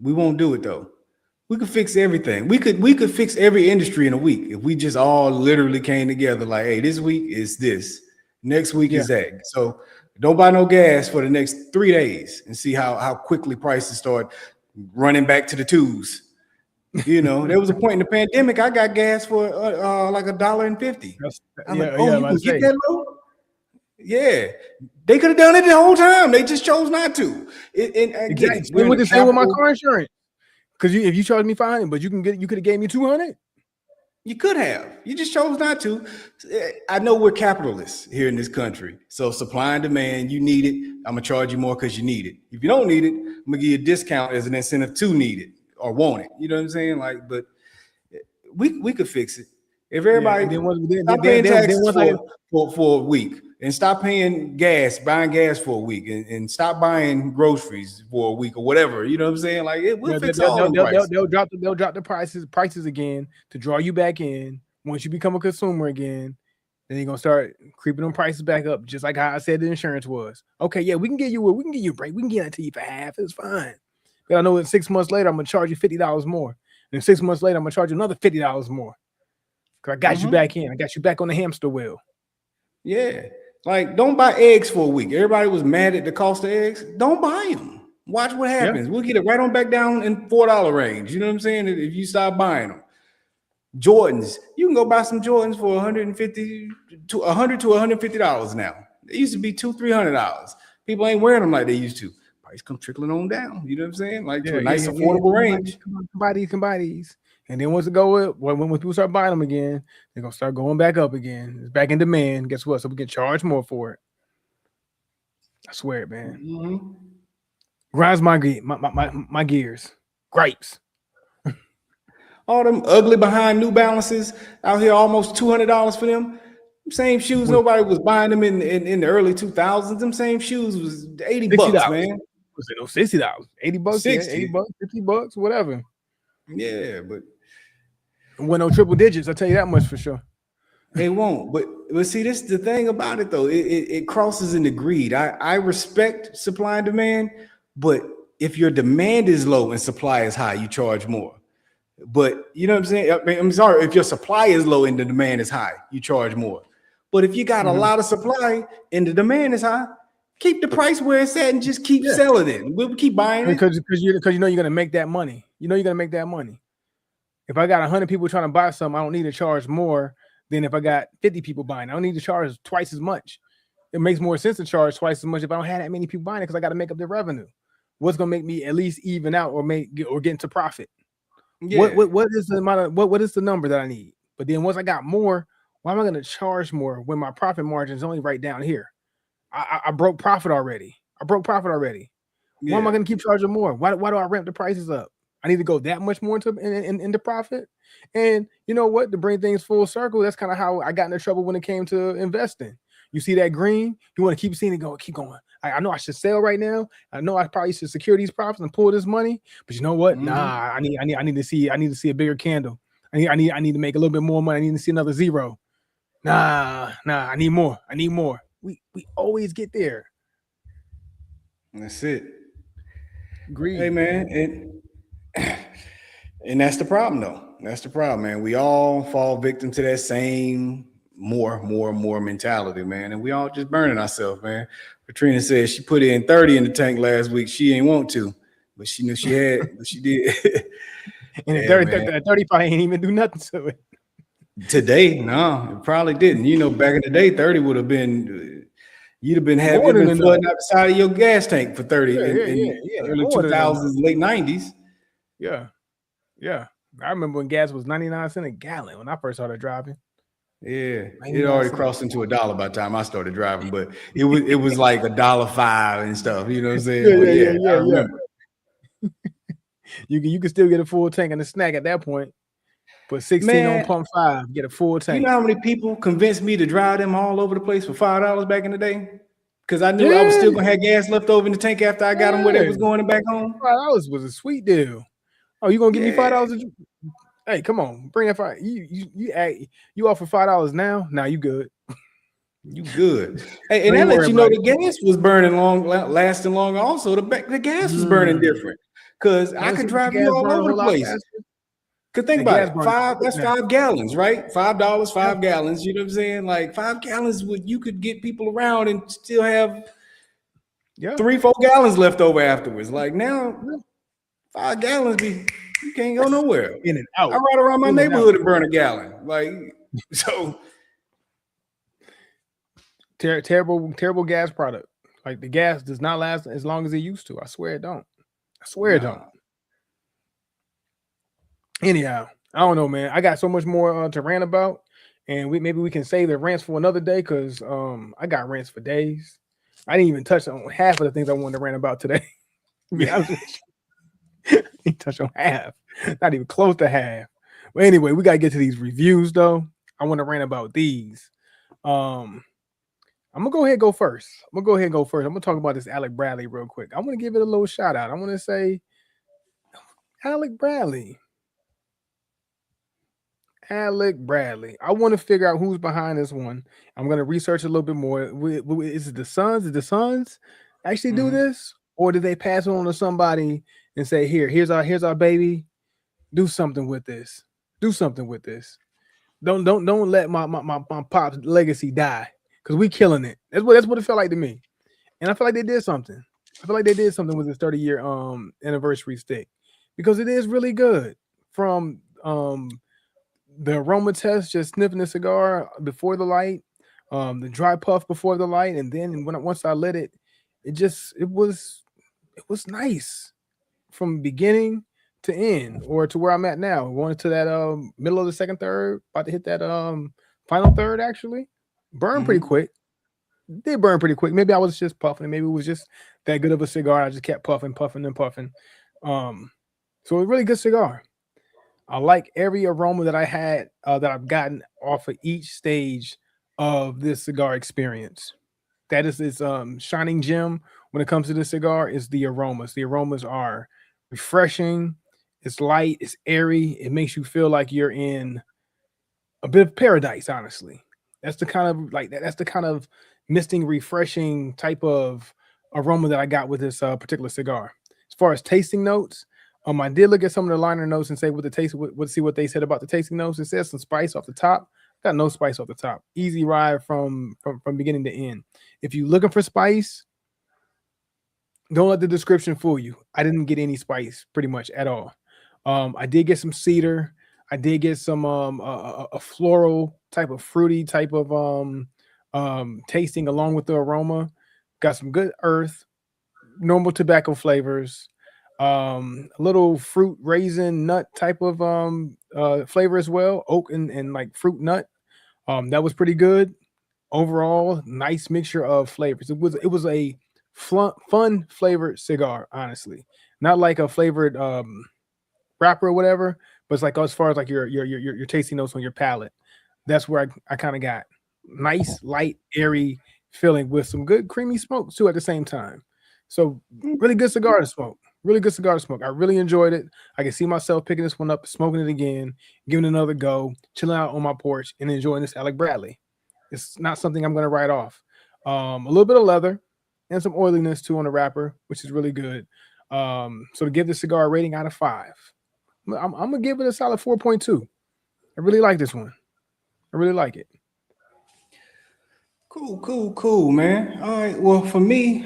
We won't do it though. We could fix everything. We could fix every industry in a week if we just all literally came together. Like, hey, this week is this, next week is that. So don't buy no gas for the next 3 days and see how quickly prices start running back to the twos. You know, there was a point in the pandemic I got gas for like $1.50. I'm like, oh, you can get that low? Yeah, they could have done it the whole time. They just chose not to. Exactly. What they say with my car insurance? Because if you charge me $500, but you could have gave me $200. You could have. You just chose not to. I know we're capitalists here in this country. So supply and demand, you need it. I'm going to charge you more because you need it. If you don't need it, I'm going to give you a discount as an incentive to need it or want it. You know what I'm saying? Like, but we could fix it. If everybody stop paying taxes for a week and stop buying gas for a week and stop buying groceries for a week or whatever, you know what I'm saying? Like we'll fix all the prices. They'll drop the prices again to draw you back in. Once you become a consumer again, then you're gonna start creeping them prices back up, just like how I said the insurance was. Okay, yeah, we can give you a break. We can get it to you for half. It's fine. But I know that 6 months later I'm gonna charge you $50 more. And 6 months later I'm gonna charge you another $50 more. Cause I got you back in. I got you back on the hamster wheel. Yeah. Like, don't buy eggs for a week. Everybody was mad at the cost of eggs. Don't buy them. Watch what happens. Yeah. We'll get it right on back down in $4 range. You know what I'm saying? If you stop buying them. Jordans, you can go buy some Jordans for $100 to $150 now. They used to be $200-$300. People ain't wearing them like they used to. Price come trickling on down. You know what I'm saying? Like to a nice affordable range. Can buy these. And then once it go up, when people start buying them again, they're gonna start going back up again. It's back in demand. Guess what? So we can charge more for it. I swear it, man. Grinds my gears. Gripes. All them ugly behind New Balances out here, almost $200 for them. Same shoes, nobody was buying them in the early 2000s. Them same shoes was $80, man. Was it no $60? $80, 60. $80, $50, whatever. Yeah, but when no triple digits, I'll tell you that much for sure. They won't. But see, this is the thing about it though. It crosses into greed. I respect supply and demand, but if your demand is low and supply is high, you charge more. But you know what I'm saying? I mean, I'm sorry, if your supply is low and the demand is high, you charge more. But if you got a lot of supply and the demand is high, keep the price where it's at and just keep selling it. We'll keep buying it. Because you know you're gonna make that money. You know you're gonna make that money. If I got 100 people trying to buy something, I don't need to charge more than if I got 50 people buying. I don't need to charge twice as much. It makes more sense to charge twice as much if I don't have that many people buying it because I got to make up the revenue. What's gonna make me at least even out or get into profit? Yeah. What is the amount of what is the number that I need? But then once I got more, why am I gonna charge more when my profit margin is only right down here? I broke profit already. Yeah. Why am I gonna keep charging more? Why do I ramp the prices up? I need to go that much more into profit. And you know what? To bring things full circle, that's kind of how I got into trouble when it came to investing. You see that green, you want to keep seeing it go, keep going. I know I should sell right now. I know I probably should secure these profits and pull this money. But you know what? Nah, I need to see a bigger candle. I need to make a little bit more money. I need to see another zero. Nah, I need more. We always get there. That's it. Greed. Hey man, and that's the problem though. That's the problem, man. We all fall victim to that same more mentality, man. And we all just burning ourselves, man. Katrina said she put in 30 in the tank last week. She ain't want to, but she knew she had, but she did. And the 30 probably ain't even do nothing to it. Today, no, it probably didn't. You know, back in the day, 30 would have been, you'd have been flooding out the side of your gas tank for 30 in early 2000s, late 90s. Yeah. I remember when gas was 99 cents a gallon when I first started driving. Yeah, it already crossed into $1 by the time I started driving, but it was like $1.05 and stuff. You know what I'm saying? I remember. You can still get a full tank and a snack at that point. Put 16 on Man, pump 5, get a full you know tank. how many people convinced me to drive them all over the place for $5 back in the day? Because I knew I was Yeah, still gonna have gas left over in the tank after I got them where they yeah. was going and back home. $5 was a sweet deal. Oh, you gonna give me Yeah, $5? Hey, come on, bring that five. You offer $5 now? Now you good. you good. Hey, and Don't that even worry let you know about it. the gas was burning long, lasting longer. Also, the gas was burning Mm. different. Cause I Want to could see what the drive you gas all burn a over whole the lot place. faster? Cause think The about gas it, burns quick that's now. 5 gallons, right? $5, Yep. 5 gallons. You know what I'm saying? Like 5 gallons would you could get people around and still have Yeah. 3, 4 gallons left over afterwards. Like now, Yeah. 5 gallons you can't go nowhere. In and I out. ride around my In and out. neighborhood and burn a gallon. Like so. Terrible gas product. Like the gas does not last as long as it used to. I swear it don't. I swear it don't. Nah. Anyhow, I don't know, man. I got so much more to rant about, and maybe we can save the rants for another day because I got rants for days. I didn't even touch on half of the things I wanted to rant about today. To be honest with you, I didn't touch on half, not even close to half. But anyway, we gotta get to these reviews though. I want to rant about these. Um, I'm gonna go ahead and go first. I'm gonna talk about this Alec Bradley real quick. I want to give it a little shout out. I want to say Alec Bradley. Alec Bradley. I want to figure out who's behind this one. I'm going to research a little bit more. Is it the Suns? Did the Suns actually do Mhm. this, or did they pass it on to somebody and say, here's our baby. Do something with this. Do something with this. Don't let my pop's legacy die because we killing it. That's what it felt like to me, and I feel like they did something. I feel like they did something with this 30-year anniversary stick because it is really good. From the aroma test, just sniffing the cigar before the light, the dry puff before the light, and then once I lit it, it was nice from beginning to end, or to where I'm at now, going to that middle of the second third, about to hit that final third actually. Burn pretty Mhm. quick. Did burn pretty quick. Maybe I was just puffing, and maybe it was just that good of a cigar. I just kept puffing, puffing, and puffing. Um, so a really good cigar. I like every aroma that I had that I've gotten off of each stage of this cigar experience. That is its shining gem when it comes to this cigar is the aromas. The aromas are refreshing, it's light, it's airy, it makes you feel like you're in a bit of paradise, honestly. That's the kind of like that's the kind of misting, refreshing type of aroma that I got with this particular cigar. As far as tasting notes, I did look at some of the liner notes and say what the taste, see what they said about the tasting notes. It says some spice off the top. Got no spice off the top. Easy ride from beginning to end. If you're looking for spice, don't let the description fool you. I didn't get any spice pretty much at all. I did get some cedar. I did get some a floral type of fruity type of tasting along with the aroma. Got some good earth, normal tobacco flavors, a little fruit raisin nut type of flavor as well, oak and like fruit nut. That was pretty good overall. Nice mixture of flavors. It was a fun flavored cigar, honestly. Not like a flavored wrapper or whatever, but it's like as far as like your tasty notes on your palate. That's where I kind of got nice, light, airy feeling with some good creamy smoke too at the same time. So really good cigar to smoke. Really good cigar to smoke. I really enjoyed it. I can see myself picking this one up, smoking it again, giving it another go, chilling out on my porch, and enjoying this Alec Bradley. It's not something I'm going to write off. A little bit of leather and some oiliness too on the wrapper, which is really good. So to give the cigar a rating out of 5, I'm gonna give it a solid 4.2. I really like this one. I really like it. Cool, man. All right. Well, for me,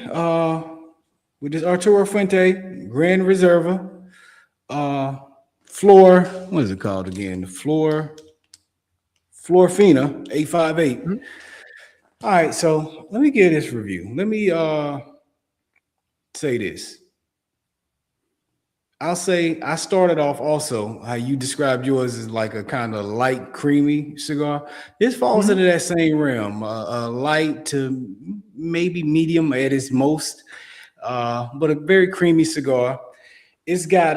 with this Arturo Fuente Grand Reserva, uh, what is it called again? The Florfina 858. Mhm. All right, so let me give this review. Let me say this. I'll say I started off also how you described yours as like a kind of light, creamy cigar. This falls Mhm. into that same realm, light to maybe medium at its most, but a very creamy cigar. It's got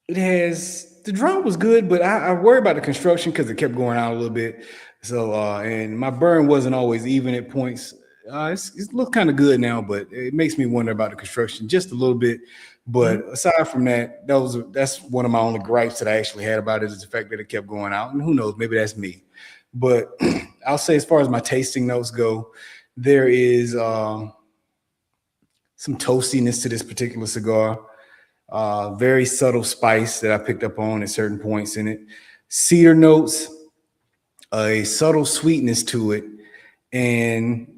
It has the drum was good, but I worry about the construction because it kept going out a little bit. So and my burn wasn't always even at points. It looks kind of good now, but it makes me wonder about the construction just a little bit. But aside from that, that's one of my only gripes that I actually had about it is the fact that it kept going out. And who knows, maybe that's me. But I'll say as far as my tasting notes go, there is some toastiness to this particular cigar. Very subtle spice that I picked up on at certain points in it. Cedar notes, a subtle sweetness to it. And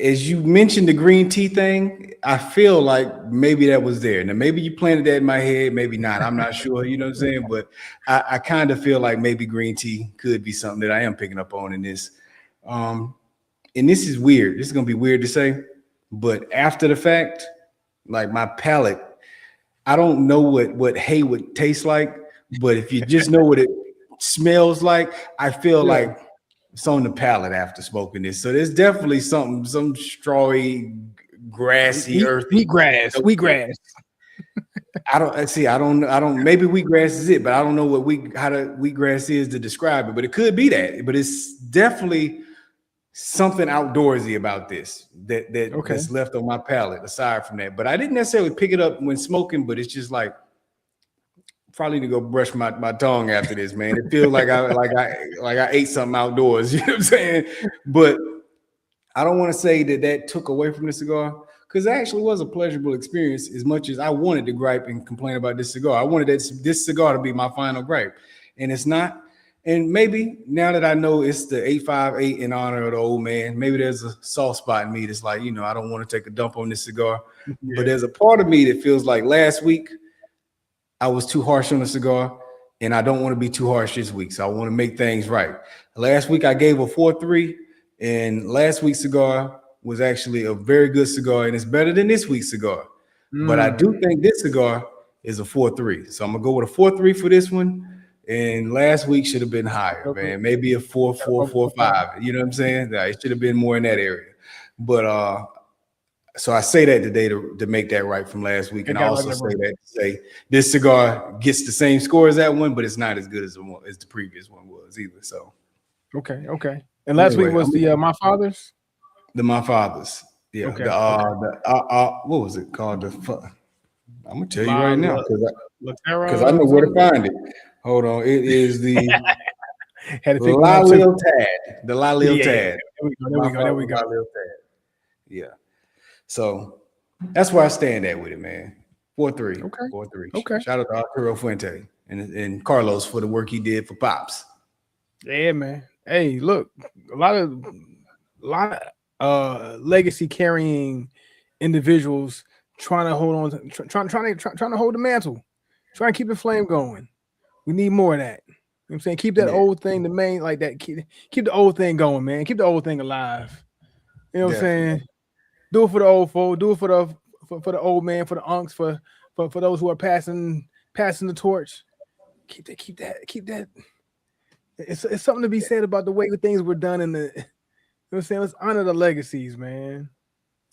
as you mentioned the green tea thing, I feel like maybe that was there. Now, maybe you planted that in my head, maybe not. I'm not sure, you know what I'm saying? But I kind of feel like maybe green tea could be something that I am picking up on in this. And this is weird. This is going to be weird to say. But after the fact, like my palate, I don't know what hay would taste like, but if you just know what it smells like, I feel like it's on the palate after smoking this. So there's definitely some strawy, grassy, earthy wheatgrass. I don't. Maybe wheatgrass is it, but I don't know how the wheatgrass is to describe it. But it could be that. But it's definitely something outdoorsy about this that's left on my palate aside from that. But I didn't necessarily pick it up when smoking, but it's just like probably to go brush my tongue after this, man. It feels like I ate something outdoors, you know what I'm saying? But I don't want to say that took away from the cigar because it actually was a pleasurable experience as much as I wanted to gripe and complain about this cigar. I wanted this cigar to be my final gripe, and it's not. And maybe now that I know it's the 858 in honor of the old man, maybe there's a soft spot in me that's like, I don't want to take a dump on this cigar. Yeah. But there's a part of me that feels like last week I was too harsh on the cigar, and I don't want to be too harsh this week. So I want to make things right. Last week I gave a 4.3, and last week's cigar was actually a very good cigar, and it's better than this week's cigar. But I do think this cigar is a 4.3. So I'm going to go with a 4.3 for this one. And last week should have been higher, man. Maybe a 4.4, 4.5. You know what I'm saying? It should have been more in that area. But so I say that today to make that right from last week. And I also say that to say this cigar gets the same score as that one, but it's not as good as the previous one was either. So okay. And last week was the My Father's? The My Father's. Yeah. Okay. What was it called? I'm gonna tell you right now because I know where to find it. Hold on, it is the La Lil Tad. The La Lil Tad. There we go. Yeah. So that's where I stand at with it, man. 4.3. Okay. 4.3. Okay. Shout out to Arturo Fuente and Carlos for the work he did for Pops. Yeah, man. Hey, look, a lot of legacy carrying individuals trying to hold on, trying to hold the mantle, trying to keep the flame going. We need more of that. You know what I'm saying? Keep that old thing, the main like that. Keep the old thing going, man. Keep the old thing alive. You know what I'm saying? Do it for the old folk. Do it for the old man, for the unks, for those who are passing the torch. Keep that. It's something to be said about the way things were done in the. You know what I'm saying? Let's honor the legacies, man.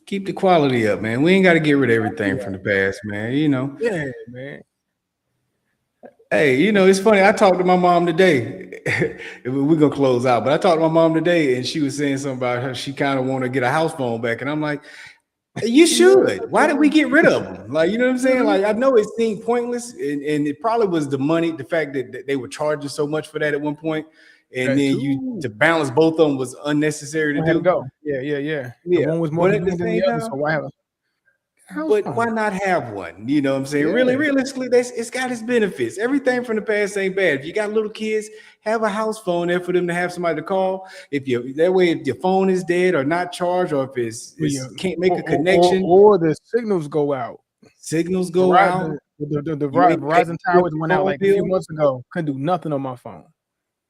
Keep the quality up, man. We ain't got to get rid of everything from the past, man. Yeah, man. Hey, it's funny. I talked to my mom today. We're gonna close out, but I talked to my mom today, and she was saying something about her. She kind of want to get a house phone back, and I'm like, you should. Why did we get rid of them? Like, you know what I'm saying? Like, I know it seemed pointless, and it probably was the money, the fact that they were charging so much for that at one point, and then to balance both of them was unnecessary to do. Go. Yeah. One was more than the other, so why have why not have one? You know what I'm saying? Yeah. Really, realistically, it's got its benefits. Everything from the past ain't bad. If you got little kids, have a house phone there for them to have somebody to call. If your phone is dead or not charged, or if can't make a connection, or the signals go out. Signals go out. The Verizon towers went out like a few months ago. Couldn't do nothing on my phone.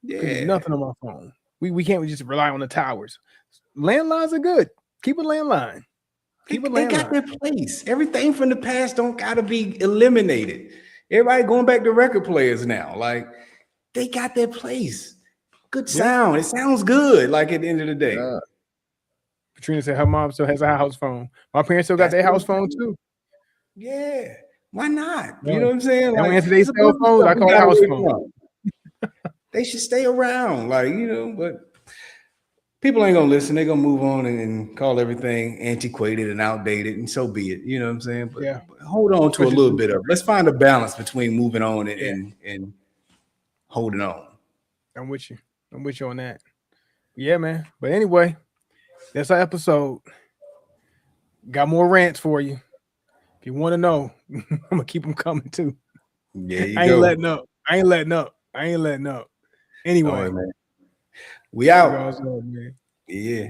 Yeah, couldn't do nothing on my phone. We can't just rely on the towers. Landlines are good. Keep a landline. They got their place. Everything from the past don't gotta be eliminated. Everybody going back to record players now. Like, they got their place. Good sound. It sounds good. Like, at the end of the day. Katrina said her mom still has a house phone. My parents still got their house phone too. Yeah. Why not? No. You know what I'm saying? They don't Like, answer their it's a cell bunch of phones. stuff I we call it got house away phone. from. They should stay around, like, you know, but people ain't gonna listen. They're gonna move on and call everything antiquated and outdated, and so be it. You know what I'm saying? But, Yeah. but hold on to a Especially- little bit of it. Let's find a balance between moving on and, Yeah. and holding on. I'm with you. I'm with you on that. Yeah, man. But anyway, that's our episode. Got more rants for you. If you want to know, I'm gonna keep them coming too. There you I ain't go. letting up. I ain't letting up. I ain't letting up. Anyway, All right, man. We out. cigars up, man. Yeah.